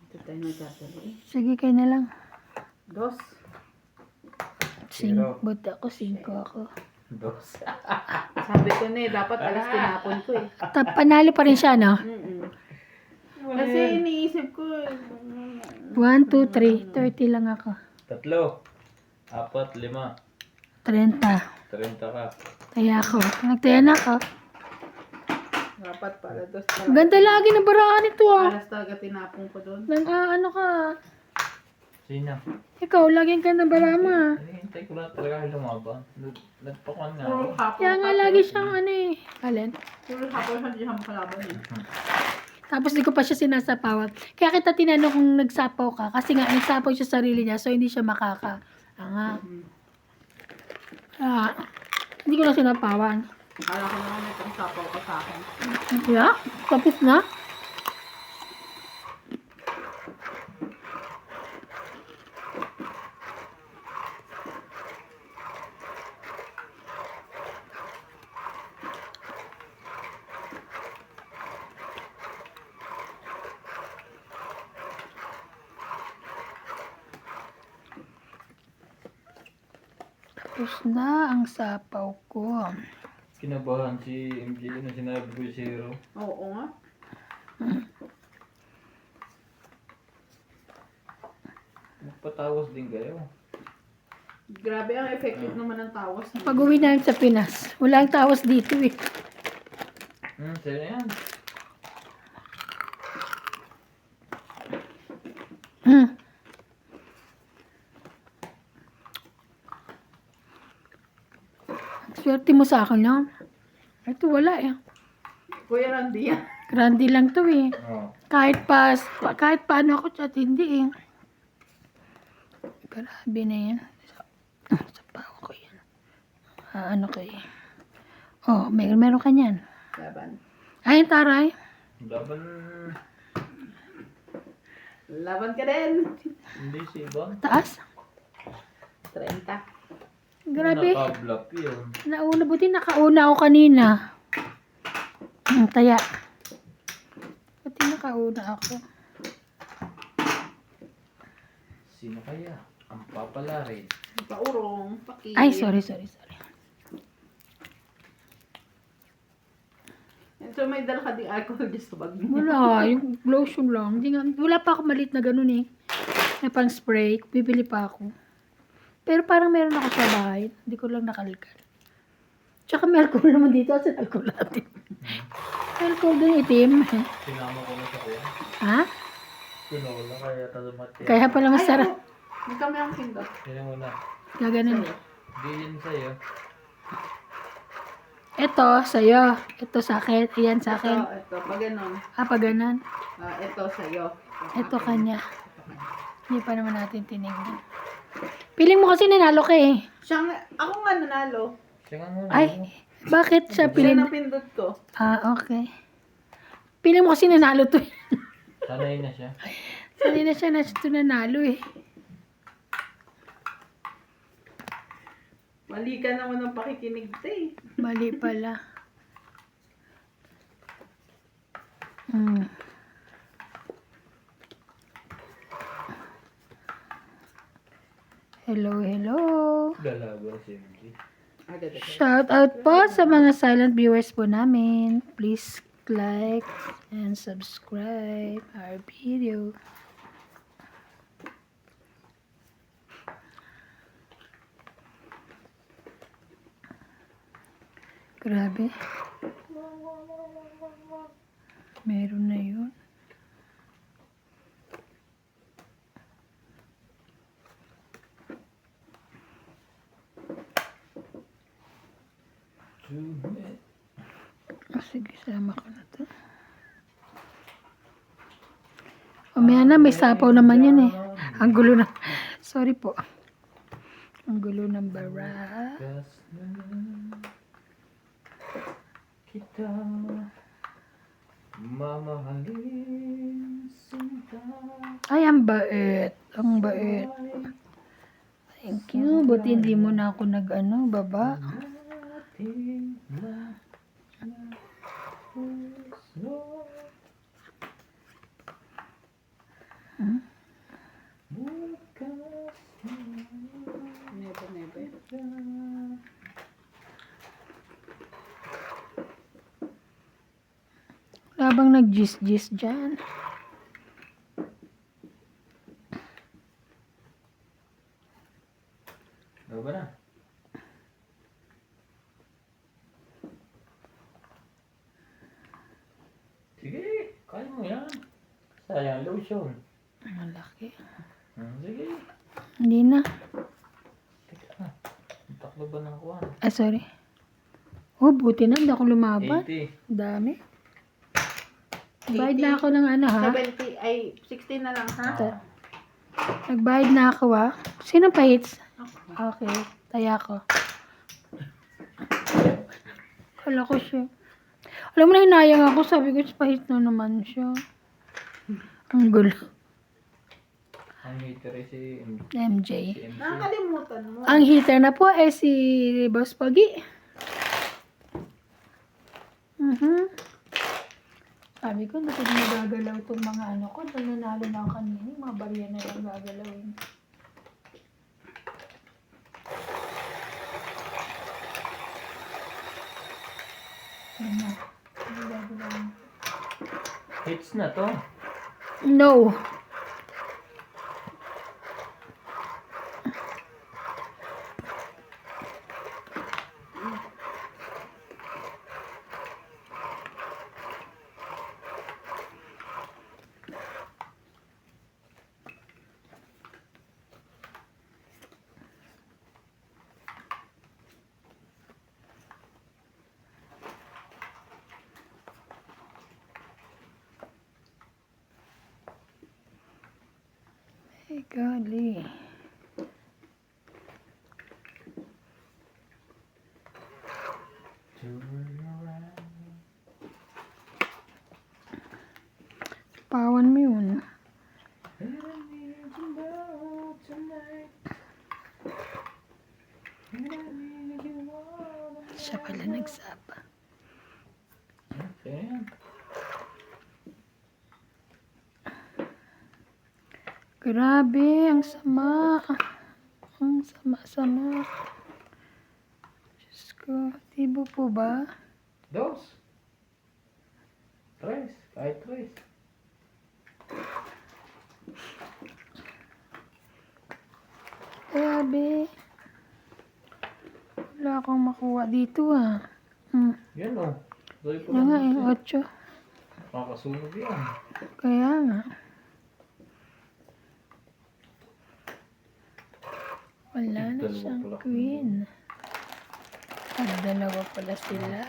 Ito tayo nagkasali. Sige, kayo na lang. Dos. Zero. Buti ako, 5 ako. Dos. Sabi ko na eh, dapat alas tinapon ko eh. Panalo pa rin siya, no? Kasi iniisip ko eh. 1, 2, 3. 30 lang ako. 3, 4, 5. 30. 30 ka. Kaya ako. Nagtaya na ako. Dapat para dos Ang ganda lagi ng baraan nito, ah. Alas talaga tinapon ko doon. Ano ka? Sino? Ikaw, laging ka ng barama. Hinihintay ko lang talaga lumaban. Nagpakuan nga Puro ako. hapon. Kaya nga lagi siyang ano eh. Alin? Puro hapon siya di siya makalaban eh. Tapos di ko pa siya sinasapawan. Kaya kita tinanong kung nagsapaw ka. Kasi nga, nagsapaw siya sarili niya. So, hindi siya hindi ko na sinapawan. Akala ko naman may pangsapaw ka sa akin. Yeah? Tapos na? Tapos na ang sapaw ko. Kinabahan si MJ na sinabi ko 0. Oo nga. Magpatawas din kayo. Grabe ang effective naman ng tawas. Pag uwi namin sa Pinas, wala ang tawas dito eh. Sa'yo yan. Swerte mo sa akin, no? Ito wala eh. Kuya Randy yan. Grande lang to eh. Oo. Kahit paano ako chat, hindi eh. Grabe na yan. Sa pao ko yan. Ano kayo? Oh, meron ka niyan. Laban. Ay, taray. Laban. Laban ka din. Hindi si Ibang. Taas. 30. Grabe. Naka-block yun. Nauna, buti nakauna ako kanina. Taya. Buti nakauna ako. Sino kaya? Ang papalari. Paurong. Paki. Ay, sorry. So may dala ka di alcohol dyan sa bag mo. Wala, yung lotion lang. Hindi nga, wala pa ako malit na ganun eh. Na pang spray. Bibili pa ako. Pero parang meron ako sa bahay. Hindi ko lang nakalkan. Tsaka may alcohol naman dito. Kasi alcohol natin. Alcohol din itim. Sinama ko na sa kuya. Ha? Tinola kaya talumat yan. Kaya pala masarap. May kami ang pindot. Sino muna? Gaganon. Hindi yun sa'yo. Ito, sa'yo. Ito sa akin. Ayan sa akin. Ito. Pag ganun. Pag ganon. Ito sa'yo. Ito kanya. Hindi pa naman natin tinignan. Piling mo kasi nanalo ka eh. Ako nga nanalo. Siya nga muna. Ay, bakit siya Siya piling? na pindot ko. Okay. Piling mo kasi nanalo to eh. Sanay na siya. Sanay na siya na ito nanalo eh. Mali ka naman ng pakikinig eh. Mali pala. Hello. Dalaga si MJ. Shout out po sa mga silent viewers po namin. Please like and subscribe our video. Grabe. Meron na yun. Sige, sama ko na to. Umaya na, may sapaw naman yan eh. Ang gulo na. Sorry po. Ang gulo ng bara. Kita mamahalin sinta. Ay, ang bait. Ang bait. Thank you. Buti hindi mo na ako baba. Ating puso. Bukas Nebe. Wala bang nag-gis-gis dyan? Ano ba na? Sige, kaya mo yan. Sayang lotion. Malaki. Sige. Hindi na. Teka. Ang taklo ba ng kuwan? Ah, sorry. Oh, buti na. Hindi ako lumaban. 80. Dami. Nagbayad na ako ng ano, ha? 70, ay 60 na lang, ha? Nagbayad na ako, ha? Sino pa hits? Okay. Taya ko. Kala ko siya. Alam mo na, hinayang ako. Sabi ko, pahit na naman siya. Ang gulo. Ang hater ay si MJ. MC. Nakakalimutan mo. Ang hitter na po ay si Boss Pogi. Sabi ko, hindi ko magagalaw itong mga ano ko. Dahil nanalo na ako kanina. Mga barya na lang gagalawin. Ano na? Ano gagalawin? Hits na to. No. Hey, golly. Pawan mo yun. Siya pala nagsapa. Okay. Grabe, ang sama. Ang sama-sama. Diyos ko, tibo po ba? Dos. Tres. Kahit tres. Grabe. Wala akong makuha dito ah. Yan o. Dali pa Yan nga lang. eh, 8. Makasunog yan. Kaya nga. Wala na Dalawa siyang pala. queen. At dalawa pala sila.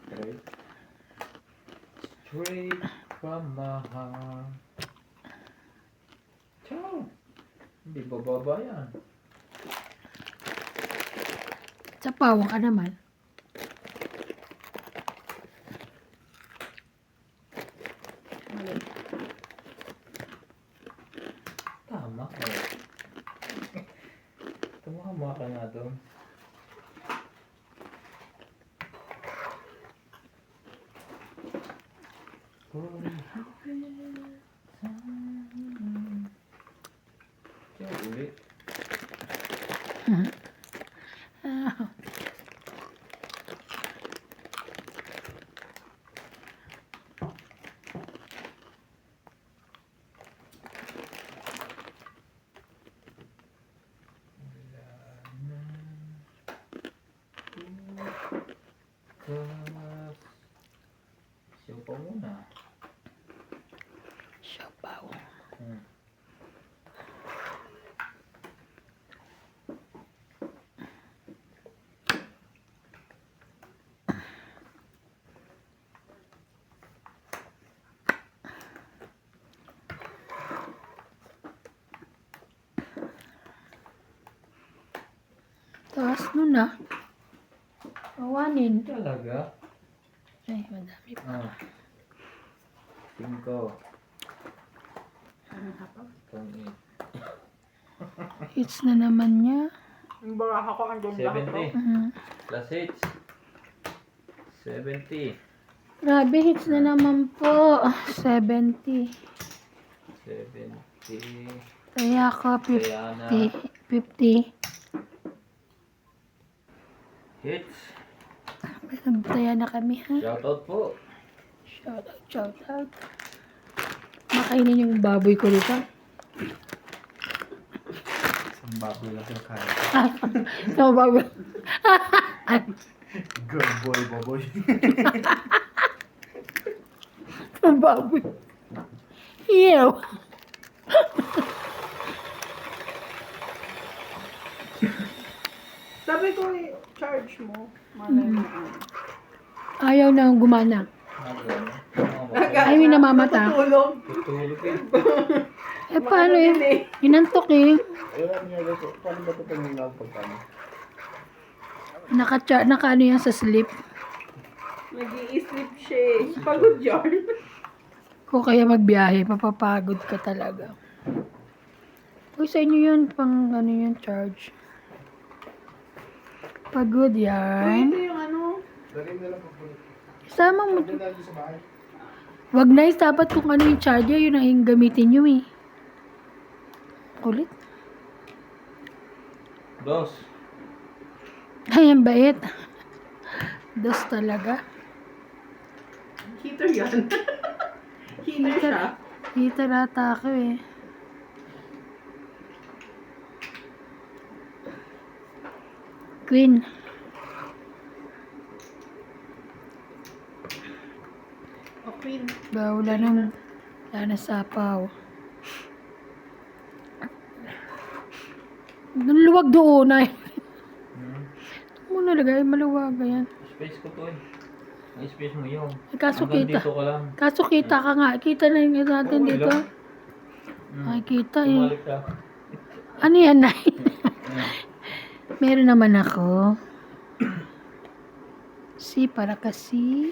Straight. Straight from my heart. Ciao. Hindi bababa yan. Sa pawang ka naman. Mali. Tama ka. Tumama ka na doon. Ah, Siya pa muna. siopaw. Hmm. Taas nun ah. Awanin. Talaga? Ay, madami pa. Ah. 5. Ang hapag. Pang Hits na naman niya. Yung baraha ko andun lahat. 70. Mhm. Plus hits. 70. Grabe, hits na naman po. 70. 70. Kaya ako Diana. 50. Hits. Nagtaya na kami ha. Shoutout po. Shout out, shout out. Makainin yung baboy ko dito. Isang baboy lang sa kaya. So, baboy. Good boy, baboy. Ang baboy. Ew. Sabi ko charge mo. Malay mo. Ayaw na gumana. Agad. Ay, may namamata. Natutulog. Tutulog eh. Eh, paano Maano yun? eh. Inantok eh. Ewan niya guys, paano ba ito pangingaw pagkano? Naka ano yan sa sleep. Nag-i-sleep siya eh. Pagod yarn. Kung kaya magbiyahe, mapapagod ka talaga. Uy, sa inyo yun, pang ano yun, charge. Pagod Uy, yan. ito yung ano. Lagay mo na lang pagkulit. Isama mo. Lagay na lang sa bahay. Wag na dapat kung ano yung charger, yun ang gamitin nyo eh. Kulit. Dos. Ay, ang bait. Dos talaga. Heater yan. Heater siya. Dito rata ako eh. Queen. O queen. Wala na sapaw. Luwag doon ay. Muna lagay, maluwag yan. Space ko to eh. Ang space mo yung. Eh, kaso Hanggang kita. dito ka lang. Kaso kita ka nga. Kita na yung natin Okay dito. lang. Ay, kita eh. Tumalik ka. Ano yan, Nay? Meron naman ako. Si para kasi.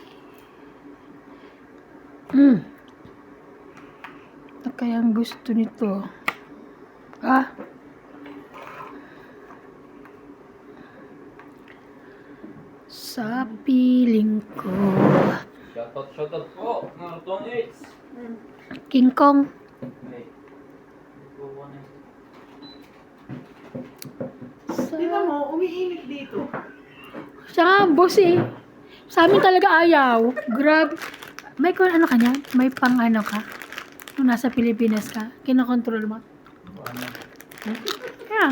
Ito kaya ang gusto nito. Ah. Sa piling ko. Shoutout po. Mga tong hits. King Kong. Okay. Go on eh. Sa... Tingnan mo, umiinit dito. Siya nga, boss eh. Sa amin talaga ayaw. Grab. May kung ano ka niyan? May pang ano ka? Nung nasa Pilipinas ka? Kinokontrol mo? Paano? Kaya,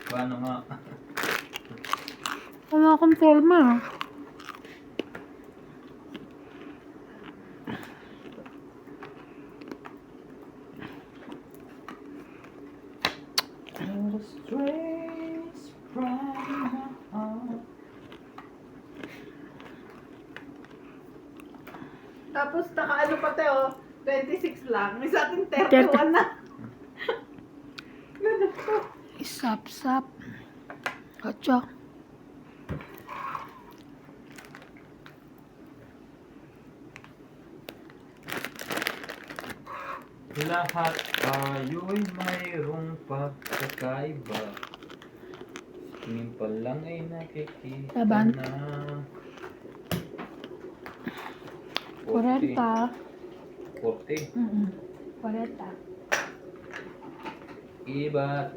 Paano nga? wala control mo. Tapos naka ano pa tayo, 26 lang. May sa atin 31 na. Ganun to. Isap-sap. Ocho. Lahat tayo'y mayroong pagkakaiba. Tingin pa lang ay nakikita Laban. na. 40. 40. 40. Iba't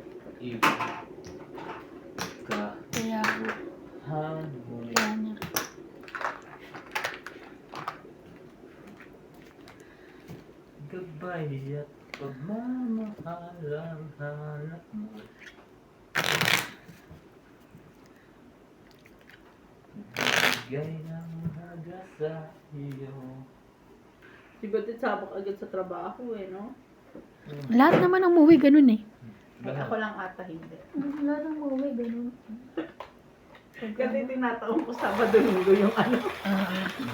iba. at pagmamahal ang hanap mo. Bigay ng hagas sa iyo. Si Batit sabak agad sa trabaho eh, no? Lahat naman ang movie ganun eh. Ay, ako lang ata hindi. Lahat ng movie ganun. Kasi tinataon ko Sabado Linggo yung ano.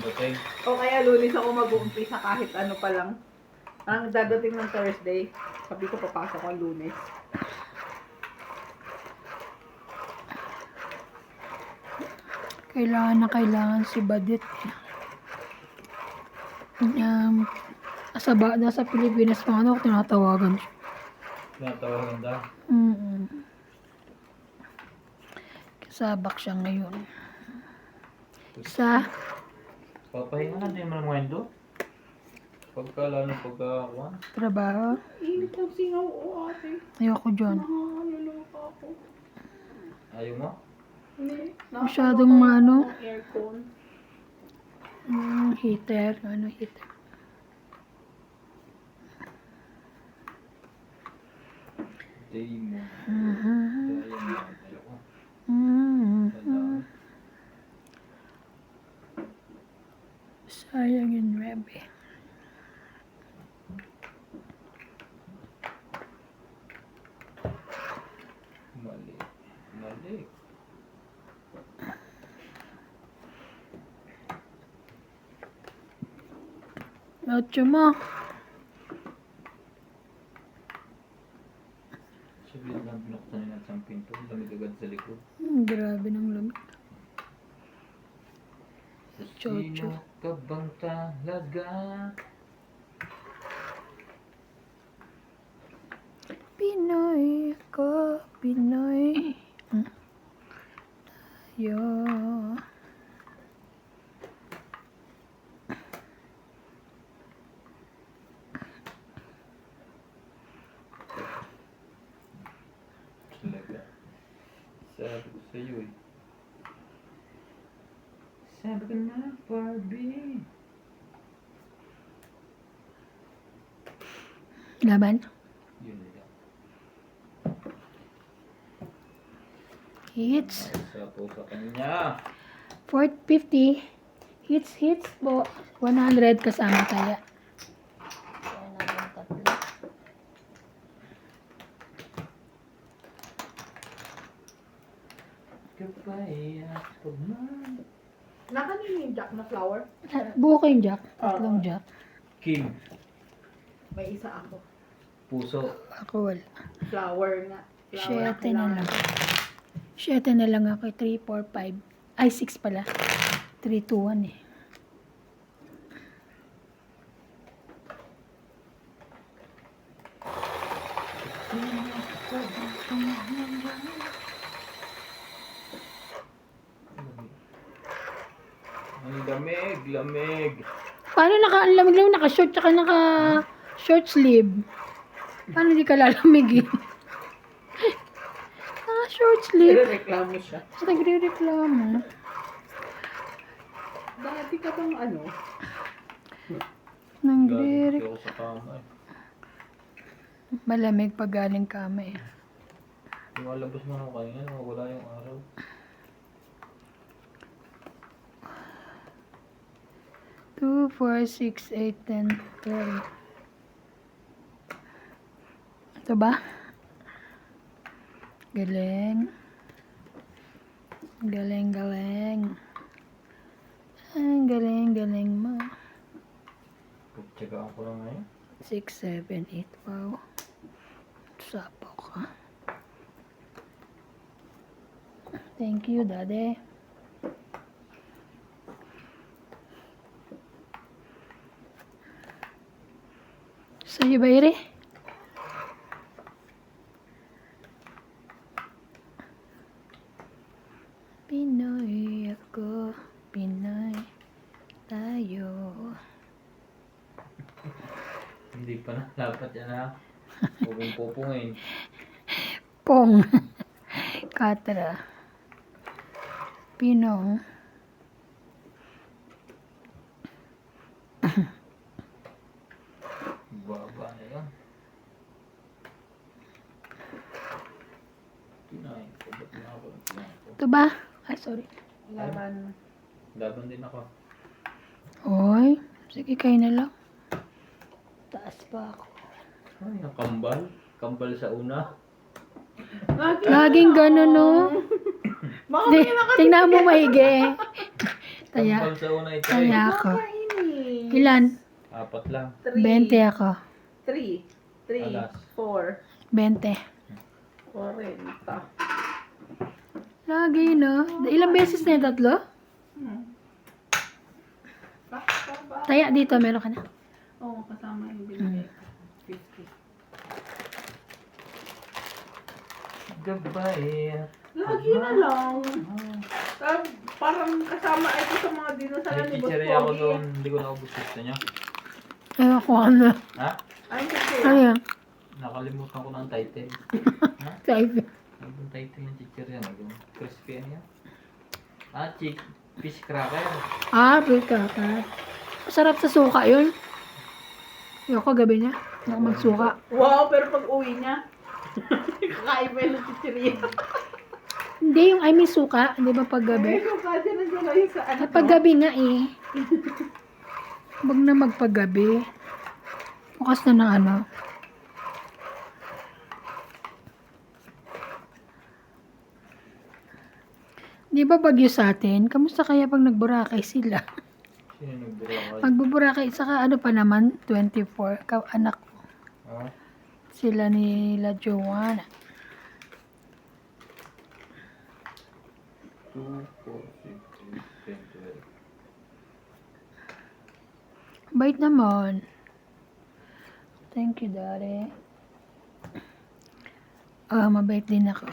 Dating. O kaya Lunes ako mag-uumpisa kahit ano pa lang. Ang dadating ng Thursday, sabi ko papasok ko Lunes. Kailangan si Badit. Nasa Pilipinas pa ano, tinatawagan siya. Natawagan daw. Kasabak siya ngayon. Sa Papahinga na din mo ng mwendo. Lalo pagkakuan. trabaho. Init ng singaw o ate. Ayoko dyan. Naluluka ako. Ayaw mo? Hindi. Masyadong Nakakaloka ano? yung aircon. Heater. Heater? Day mo. Mhm. Dahil mo. Ayoko. Mhm. Sayang yun, Rebe. Mali. Mali. Ocho mo. Sabihin lang binuksan nila sa pinto. Lamig agad sa likod. Grabe ng lamig. Chocho. Sino ka bang talaga? Pinoy ako, Pinoy. Tayo. Talaga. Sabi ko sa'yo eh. Sabi ko na, Barbie. Laban. Yun lang. Hits. Sa po sa kanya. 450. Hits po. 100 kasama kaya. Kapaya pagmamahal. Nakanin yung jack na flower? Buo kayong jack. Tatlong jack. King. May isa ako. Puso. Ako wala. Flower nga. Flower 7 na lang. 7 na lang ako. 3, 4, 5. Ay, 6 pala. 3, 2, 1 eh. Ang lamig, lamig. Paano ang lamig lang naka-short tsaka naka-short sleeve? Paano di ka lalamigin? Naka-short sleeve. Reklamo siya. Tapos nagre-reklamo. Dati ka bang ano? Lagi ako sa kama eh. Malamig pag galing kama eh. Lumalabas man ako kanina, wala yung araw. Two, 4, 6, 8, 10, 12. Ito ba? Galing. Galing, galing. Ang galing, galing mo. Pagtsagaan ko lang ngayon. 6, 7, 8. Wow. Sapo ka. Thank you, Daddy. Sa'yo ba, Iri? Pinoy ako, Pinoy tayo. Hindi pa na, dapat yan ha. Huwag mong pupungin. Pong. Katra. Pinong. Baba na Ito ba? Ay, sorry. Laban. Laban din ako. Oy, sige kayo na lang. Taas pa ako. Ay, ang kambal. Kambal sa una. Laging ganun, no? Baka Di, may nakatipid. tingnan mo maigi. Taya, Kambal sa una ito taya eh. ako. Kainin. Ilan? 4 lang. 20 ako. 3. 3. Alas. 4. 20. 40. Lagi, no? Ilang beses na yung tatlo? Ba? Taya dito, meron ka na. Oo, kasama yung binigay ko. 50. Gabay. Lagi na lang. Parang kasama ito sa mga dinasala ni Boss Chichirya ako Pogi. doon. Hindi ko naubos gusto niya. Ewan ko ano. Ha? Ayun kasi. Ano yan? Nakalimutan ko ng title. Ha? Sabi. Ang title ng chichirya. Yung crispy ano yan? Fish cracker. Africa ka. Masarap sa suka yun. Ayoko gabi niya. Ayoko magsuka. Wow, pero pag uwi niya, kakaiba yun ng chichirya. Hindi, yung I mean suka. Hindi ba pag gabi? Pero kasi nandiyan lang sa ano. Kapag gabi nga eh. Huwag na magpaggabi. Bukas na ng ano. Di ba bagyo sa atin? Kamusta kaya pag nagburakay sila? Sino nagburakay? Magbuburakay, saka ano pa naman, 24, anak ko. Ha? Sila nila Joanna. 2, 4, 6, 8, 10, 12. Bait naman. Thank you, Daddy. Mabait din ako.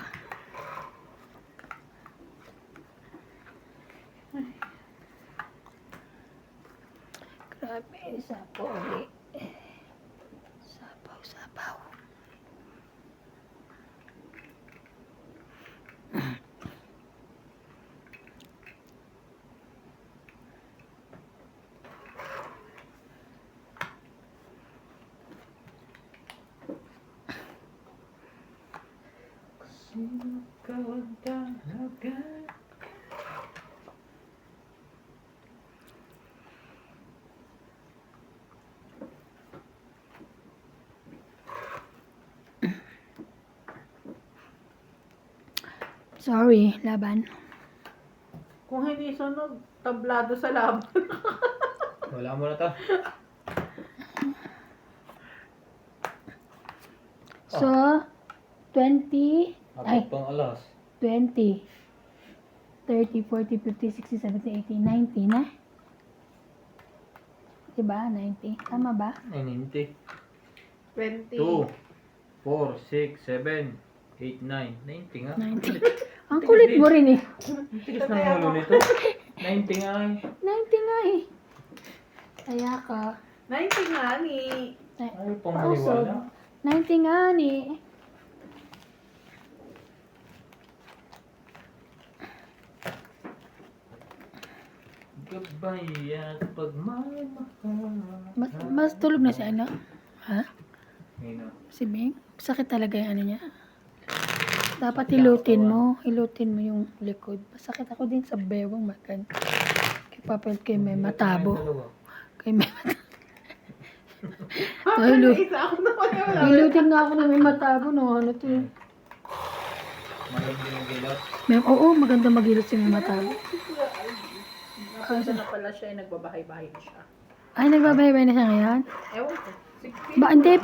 Grabe, sapaw ulit. Sapaw, sapaw. Sino ka ang talaga? Sorry, laban. Kung hindi sunog, tablado sa laban. Wala mo na to. So, 20, ay, Apat pang alas. 20, 30, 40, 50, 60, 70, 80, 90 na. Diba? 90. Tama ba? 90. 20. 2, 4, 6, 7, 8, 9. 90 nga. 90. Ang kulit mo rin eh. Ang tigas ng ulo nito. 90 nga eh. 90 nga eh. Kaya ka. 90 nga ni. Ayaw pang Usog. maniwala. 90 nga ni. Gabay at pagmamahal. Mas tulog na si ano? Ha? Ngayon. Si Bing? Sakit talaga yung ano niya. Dapat hilutin mo. Hilutin mo yung likod. Masakit ako din sa bewang makan. Kay Papel kay may matabo. Kay may matabo. Hilu- Isa ako na wala. Hilutin nga ako na may matabo. No, ano to yun? Malagyan yung gilat. Oo, maganda magilot si may matabo. Napunta na pala siya, nagbabahay-bahay na siya. Ay, nagbabaybay na siya ngayon? Ewan ko. Ba, hindi,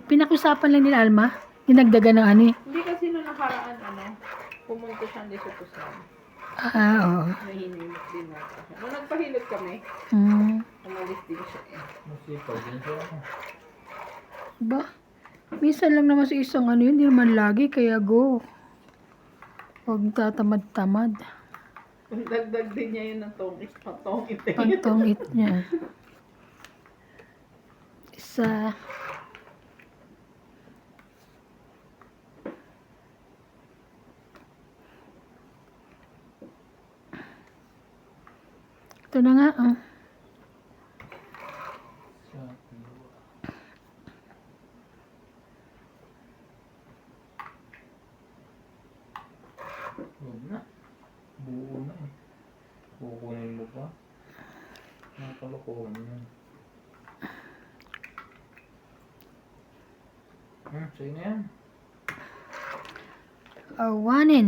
pinakusapan lang nila Alma. Dinagdagan ng ano eh. Hindi kasi nung nakaraan, pumunta siya hindi sa Tusan. Oo. Nahinimik din natin siya. Nung nagpahilot kami, umalis din siya eh. Masipag din siya. Ba, minsan lang naman sa isang ano yun, hindi naman lagi, kaya go. Huwag tatamad-tamad. Kung dagdag din niya yun ng tongit, patongit eh. Pantongit niya. Isa. Ito na nga, oh. Sa huwag na. Buo na eh. Kukunin mo pa. Nakakalokohan yan. Sa'yo na yan. Awanin.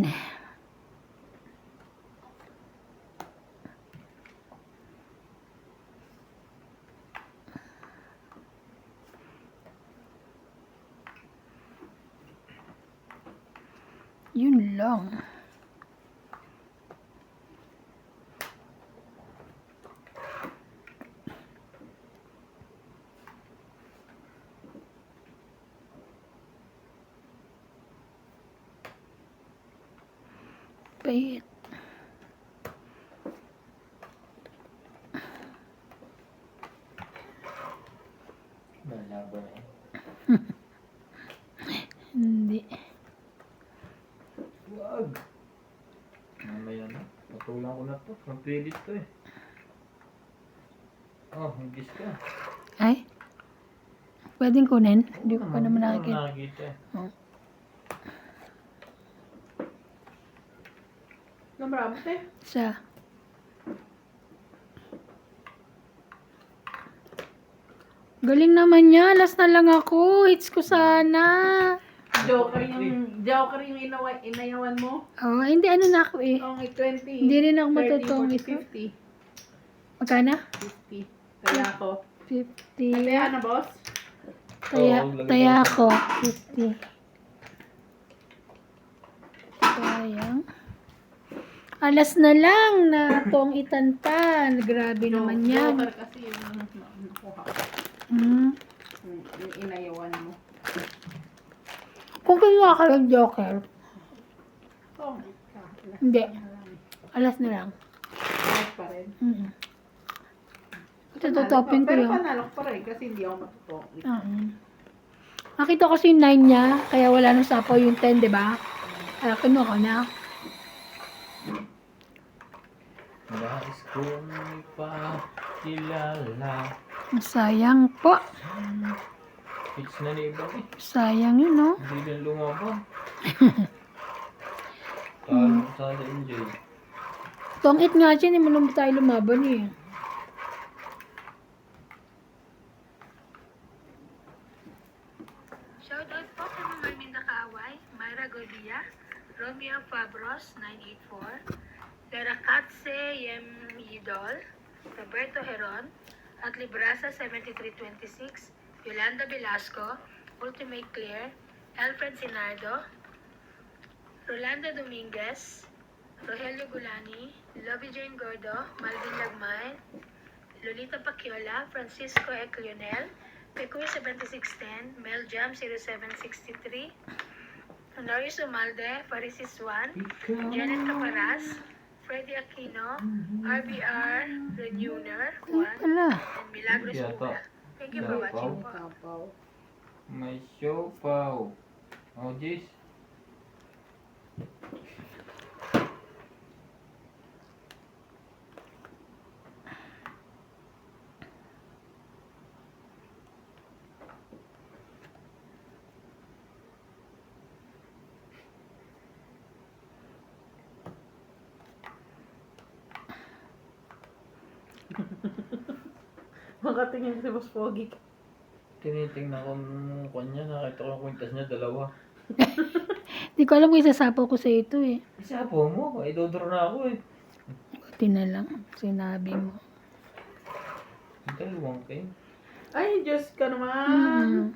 Yun lang. Pait. Lalaban eh. Hindi. Wag. Mamaya na. Patulang ko na to. Magpilit to eh. Oh, higis ka. Ay? Pwedeng kunin? Hindi ko pa naman nakikita. Nakikita eh. Namarami te. Isa. Galing naman niya. Last na lang ako. Hits ko sana. Joker yung inayawan mo. Oh, hindi ano na ako eh. Ang 20. Hindi rin ako 30, matutong 40, ito. 50. Magkana? 50. Kaya ako. 50. Kaya na, boss? Taya ako. 50. Sayang. Alas na lang na tong itan pa. Grabe naman yan. Joker kasi yung nakuha ko. Hmm. Yung inayawan mo. Kung kinuha ka ng Joker, Oh, hindi. Alas na lang. Alas pa rin. Tututopin ko Pero yun. panalo ko pa rin kasi hindi ako matutong. Nakita ko kasi yung 9 niya, kaya wala nang sapaw yung 10, di ba? Kaya kinuha ko na. Nais kong ipakilala. Sayang po. Hits na ni iba eh. Sayang yun, no? Hindi din lumaban. Talo sa MJ. Tongit nga siya, hindi mo naman tayo lumaban eh. Shoutout po kay mga Arminda Kaaway, Myra Godia, Romeo Fabros, 984, Lara Katse Yem Idol, Roberto Heron, at Librasa 7326, Yolanda Velasco, Ultimate Clear, Alfred Sinardo, Rolanda Dominguez, Rogelio Gulani, Lobby Jane Gordo, Malvin Lagmay, Lolita Paciola, Francisco Eclionel, Pecuy 7610, Mel Jam 0763, Honorius Umalde, Parisis 1, Janet Caparas, Freddy Aquino, RBR Renuner 1, Wala. and Milagros Yata. Pula. Thank you for watching po. Kapaw. May show pa. Oh, Jis. Makatingin si Boss Pogi. Tinitingnan ko nung kanya. Nakita ko yung kwintas niya. Dalawa. Hindi ko alam kung isasapaw ko sa ito eh. Isa po mo. Idodro na ako eh. Buti na lang. Sinabi mo. Dalawang kayo. Ay, Diyos ka naman.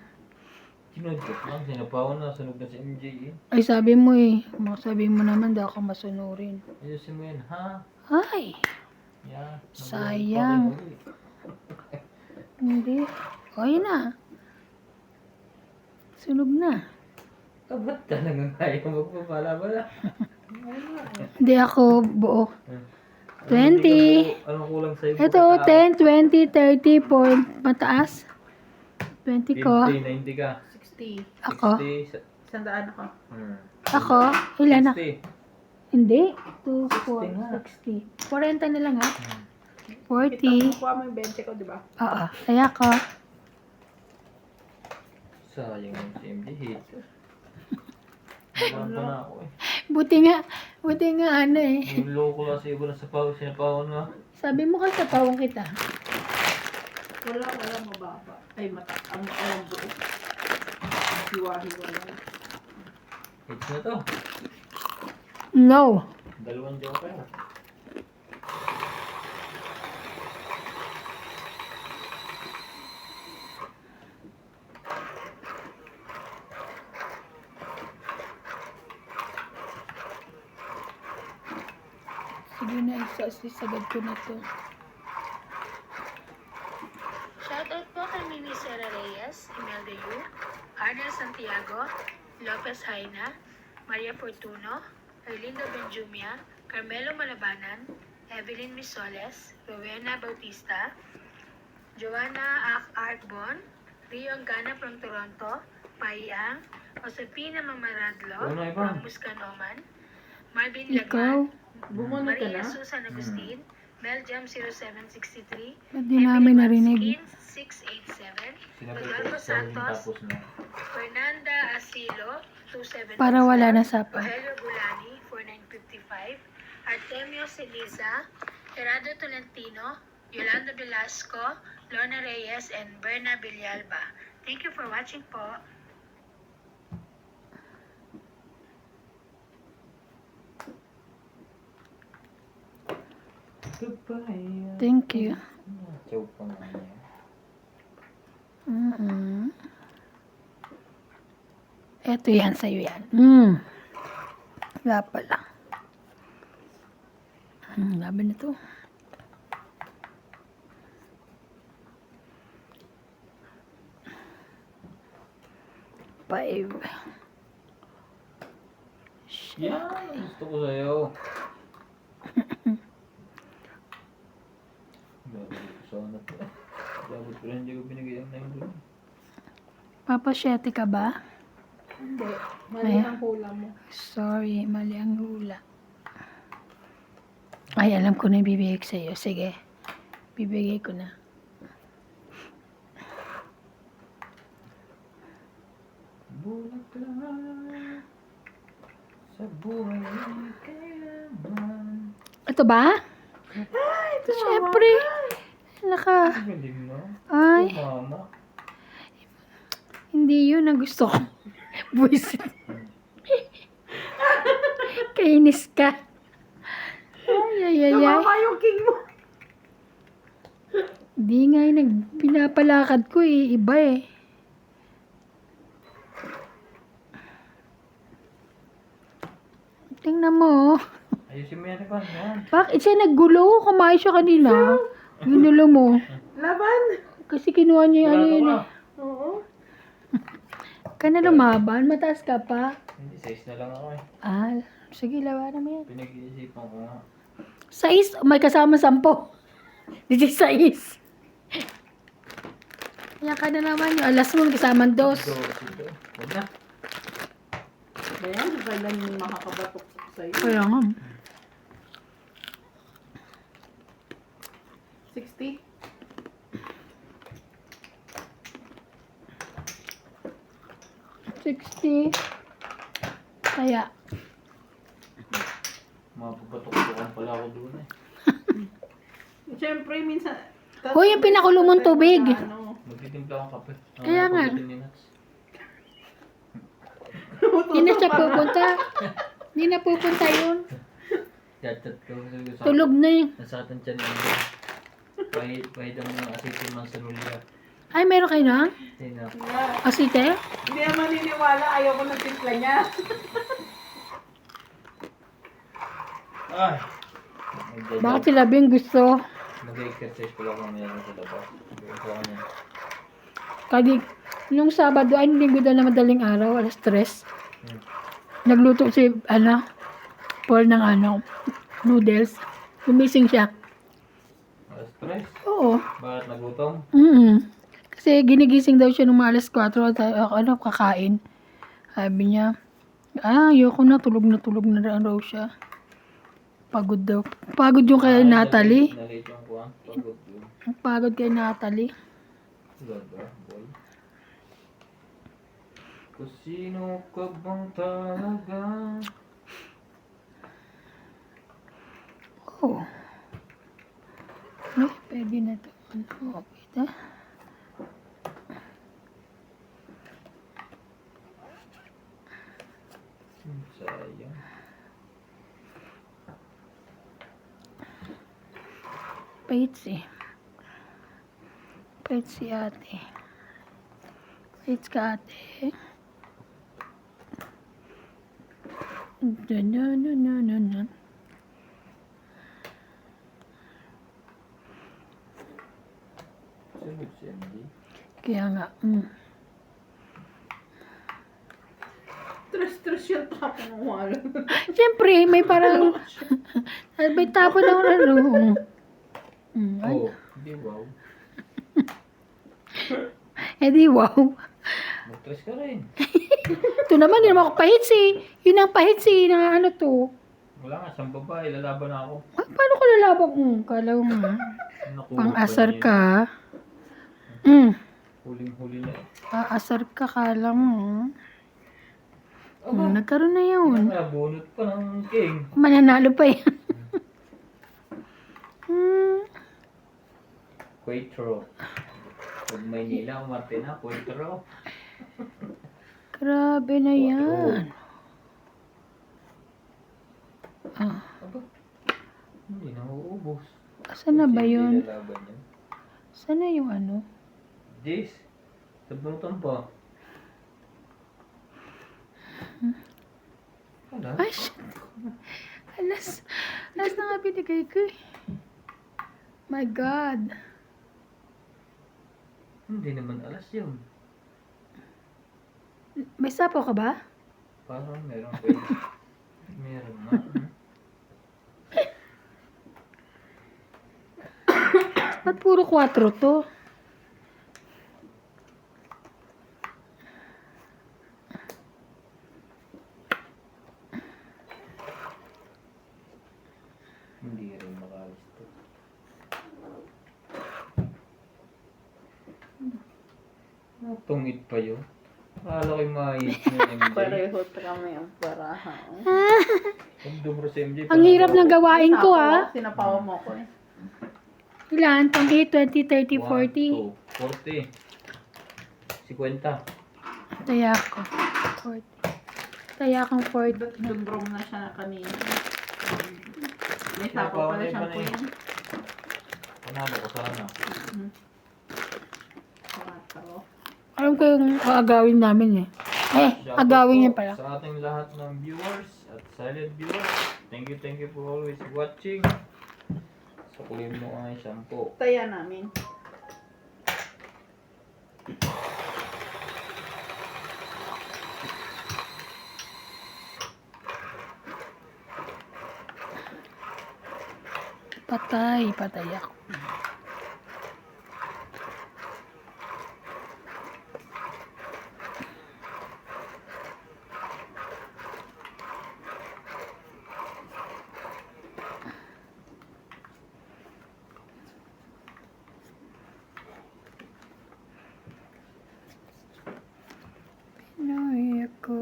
Sinudot lang. Sinapawan na. Sunog na si MJ eh. Ay, sabi mo eh. Sabi mo naman, daw ako masunurin. Ayusin mo yan ha. Ay, Yeah. Sayang. Hindi. Okay na. Sunog na. Ba't talagang kaya magpapala-bala? Hindi ako buo. 20. Anong kulang sa'yo? Ito, 10, 20, 30, for mataas. 20 ko. 50, 90 ka. 60. Ako. 60. 100 ako. Ako. Ilan na? 60. Hindi. 2, 60 nga. 4, 60. 40 na lang ha. Kita 40. kuha mo yung 20 ko, di ba? Oo. Kaya ko. Sayang yung CMD hit. Naman pa na ako eh. buti nga ano eh. Niloko kasi iba na sa pawis. Sinapawan nga. Sabi mo kasi pawang kita. Wala mababa. Ay, ang buo. Hiwa-hiwa lang. Hits na to. No. Dalawang joker. Sige na, isagad ko na to. Shoutout po kay Mimi Sera Reyes, Imelda Yu, Arnel Santiago, Lopez Haina, Maria Fortuno, Erlinda Benjumia, Carmelo Malabanan, Evelyn Misoles, Rowena Bautista, Joanna Arbon, Rio Angana from Toronto, Paiang, Josepina Mamaradlo Ano, Ivan? from Muscanoman, Marvin Ikaw? Lagman, Bumunod ka Maria na? Susan Agustin, Meljam 0763, Ba't di namin narinig? 687, Sinabi ko Rodolfo sa huling Santos, tapos na. Fernanda Asilo, 277, Para wala na sapa. Rogelio Bulani, 4955, Artemio Celiza, Gerardo Tolentino, Yolanda Velasco, Lorna Reyes, and Berna Villalba. Thank you for watching po. Goodbye. Thank you. Choke pa nga niya. Eto yan, sa'yo yan. Wala pala. Labi na to. Five. Yan! Gusto ko sa'yo. Grabe ko sana to. Dapat ko rin hindi ko binigay ang 9 Papasyete ka ba? Hindi. Mali ang hula mo. Sorry, mali ang hula. Ay, alam ko na ibibigay ko sa'yo. Sige, bibigay ko na. Bulag lang sa buhay ay kailangan. Ito ba? Ito, syempre. Naka, Ang galing no? ay, Mama. hindi yun ang gusto ko. Buisit. Kainis ka. Ay. Tumama yung king mo. Di nga pinapalakad ko eh. Iba eh. Tingnan mo. Ayusin mo yan, Ivan. Yan. Bakit siya naggulo? Kumain siya kanina. Ginulo mo. Laban. Kasi kinuha niya yung ano Wala yun ka eh. Oo. Ka na lumaban. Mataas ka pa. Hindi, 6 na lang ako eh. Ah, sige, labanan mo yan. Pinag-iisipan ko nga. 6, may kasama 10. 16. Yan ka na naman yung alas mo, kasama 2. Ito. Huwag na. Kaya, kailan yung makakabatok sa'yo? Kaya nga. 60? Kaya, Mapapatok-tokan pala ako doon eh. Siyempre, minsan... Hoy, yung pinakulo mong tubig. Ano, Magtitimpla akong kape. Kaya nga. Pagdating ni Nats. hindi na siya pupunta. Hindi na pupunta yun. Chat-chat ko. Sabi ko, Tulog na yun. Nasatan siya niya. Pahid ang mga asitin man sa nulya. Ay, meron kayo na? Sino? nga, Asite? hindi naman maniniwala. Ayaw ko ng timpla niya. Ay! Bakit sila Bing gusto? Mag-exercise ko lang mamaya sa labas. Gusto ko niya. Kagi, nung Sabado, ay linggo daw na madaling araw, alas 3. Nagluto si, Paul ng noodles. Gumising siya. Alas 3? Oo. Bakit nagutom? Kasi ginigising daw siya nung mga alas 4 at kakain. Sabi niya, ayoko na, tulog na raw siya. Pagod daw. Pagod yung kay Natalie. Nalate yung kuha. Pagod yun. Pagod kay Natalie. Ganda, boy. Kusino ka bang talaga? Wow. Ay, pwede na to. Ano, okay na. Sayang. Pahit si. Pahit si ate. Pahit ka ate. Dun. Sunod si MJ. Kaya nga, Stress yung tapo ng wala. Siyempre, may parang, may tapo na ano. Oh, hindi wow. Eh di wow. Mag-stress ka rin. Ito naman, hindi naman ako pahitsi. Yun ang pahitsi na ano to. Wala nga, siyang babae, lalaban na ako. Ah, paano ko lalaban? Kala ko nga. Naku, Pang-asar ganyan. ka. Huling-huli na eh. Paasar ka, kala mo. Nagkaroon na yun. Nabunot pa ng king. Mananalo pa yan. Quattro. Pag Maynila, umarte na, Quattro. Grabe na yan. Aba, hindi na uubos. Asan na ba Kasi yun? hindi lalaban yun. Saan na yung ano? This, sabunutan pa. Wala. Ay, shit. Alas na nga binigay ko eh. My God. Hindi naman alas yun. May sapo ka ba? Parang meron pwede. Meron na. Ba't puro 4 to? Hindi rin makalis to. Tungit pa yun. Akala ko'y mahit mo MJ. Pareho kami ang paraha. Kung dumro si MJ. Ang hirap ng gawain ko ah. Sinapawa mo ko eh. Ilan? 28, 20, 30, 40. 40. 50. Taya ko. 40. Taya akong 40. Dumbrong na siya kanina. May sapo pala siyang queen. Panalo ko sana. Alam ko yung agawin namin eh. Shoutout Agawin po niya pala. sa ating lahat ng viewers at silent viewers. Thank you for always watching. Sukulin mo ang shampoo. Taya namin. Patay ako. Pinoy ako,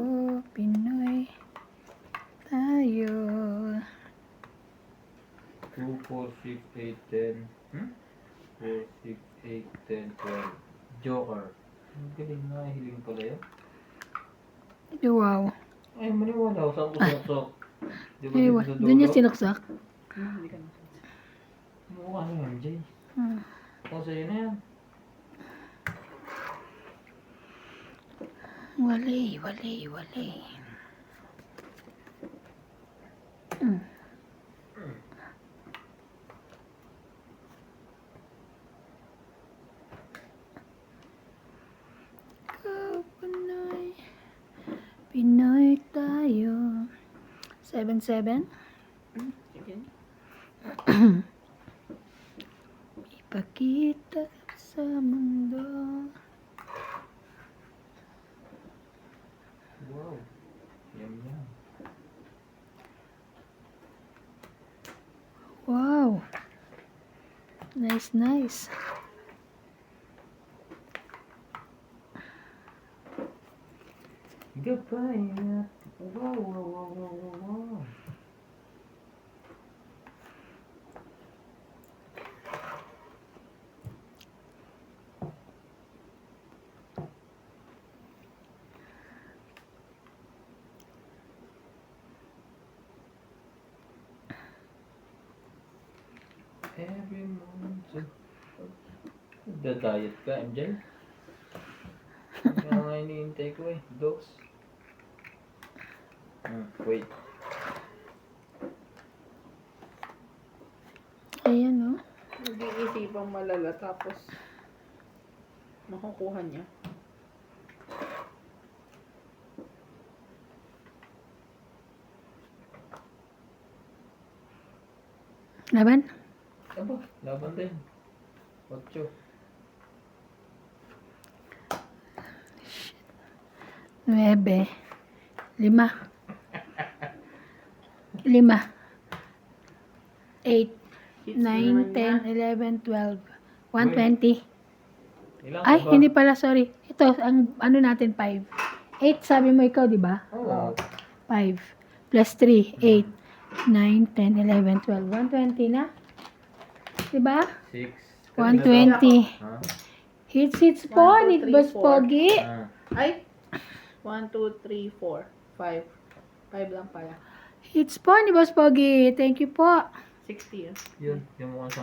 Pinoy tayo. 2, 4, 6, 8, 10. 4, 6, 8, 10, 12. Joker. Ang galing na. Hiling pala yun. Wow. Ay, maniwala ako. Saan ko sinaksak? Di ba Ewan, dito sa doon niya dulo? sinaksak. Hindi ka na. Mukha na yan, Jay. Hmm. Ako sa'yo na yan. Wali. Pinoy tayo. 7-7. Sige. Ipakita sa mundo. Wow. Yum. Wow. Nice. Goodbye. Wow. Every month. Nagda-diet ka, MJ? Kaya nga iniintay ko eh. Dos. Wait. Ayan, oh. Nag-iisipang malala tapos makukuha niya. Laban? Aba, laban din. 8. 9. 5. 5. 8. 9, 10, 11, 12. 120. Ilan Ay, ka ba? hindi pala, sorry. Ito, ang ano natin, 5. 8, sabi mo ikaw, di ba? Oo. 5. Plus 3, 8. 9, 10, 11, 12. 120 na? Di ba? 6. 120. Ha? Hits po, 1, 2, need 3, boss 4. pogi. Ay! 1, 2, 3, 4, 5. 5 lang pala. Hits po ni boss pogi. Thank you po. 60 yun. Yun, yung mukhang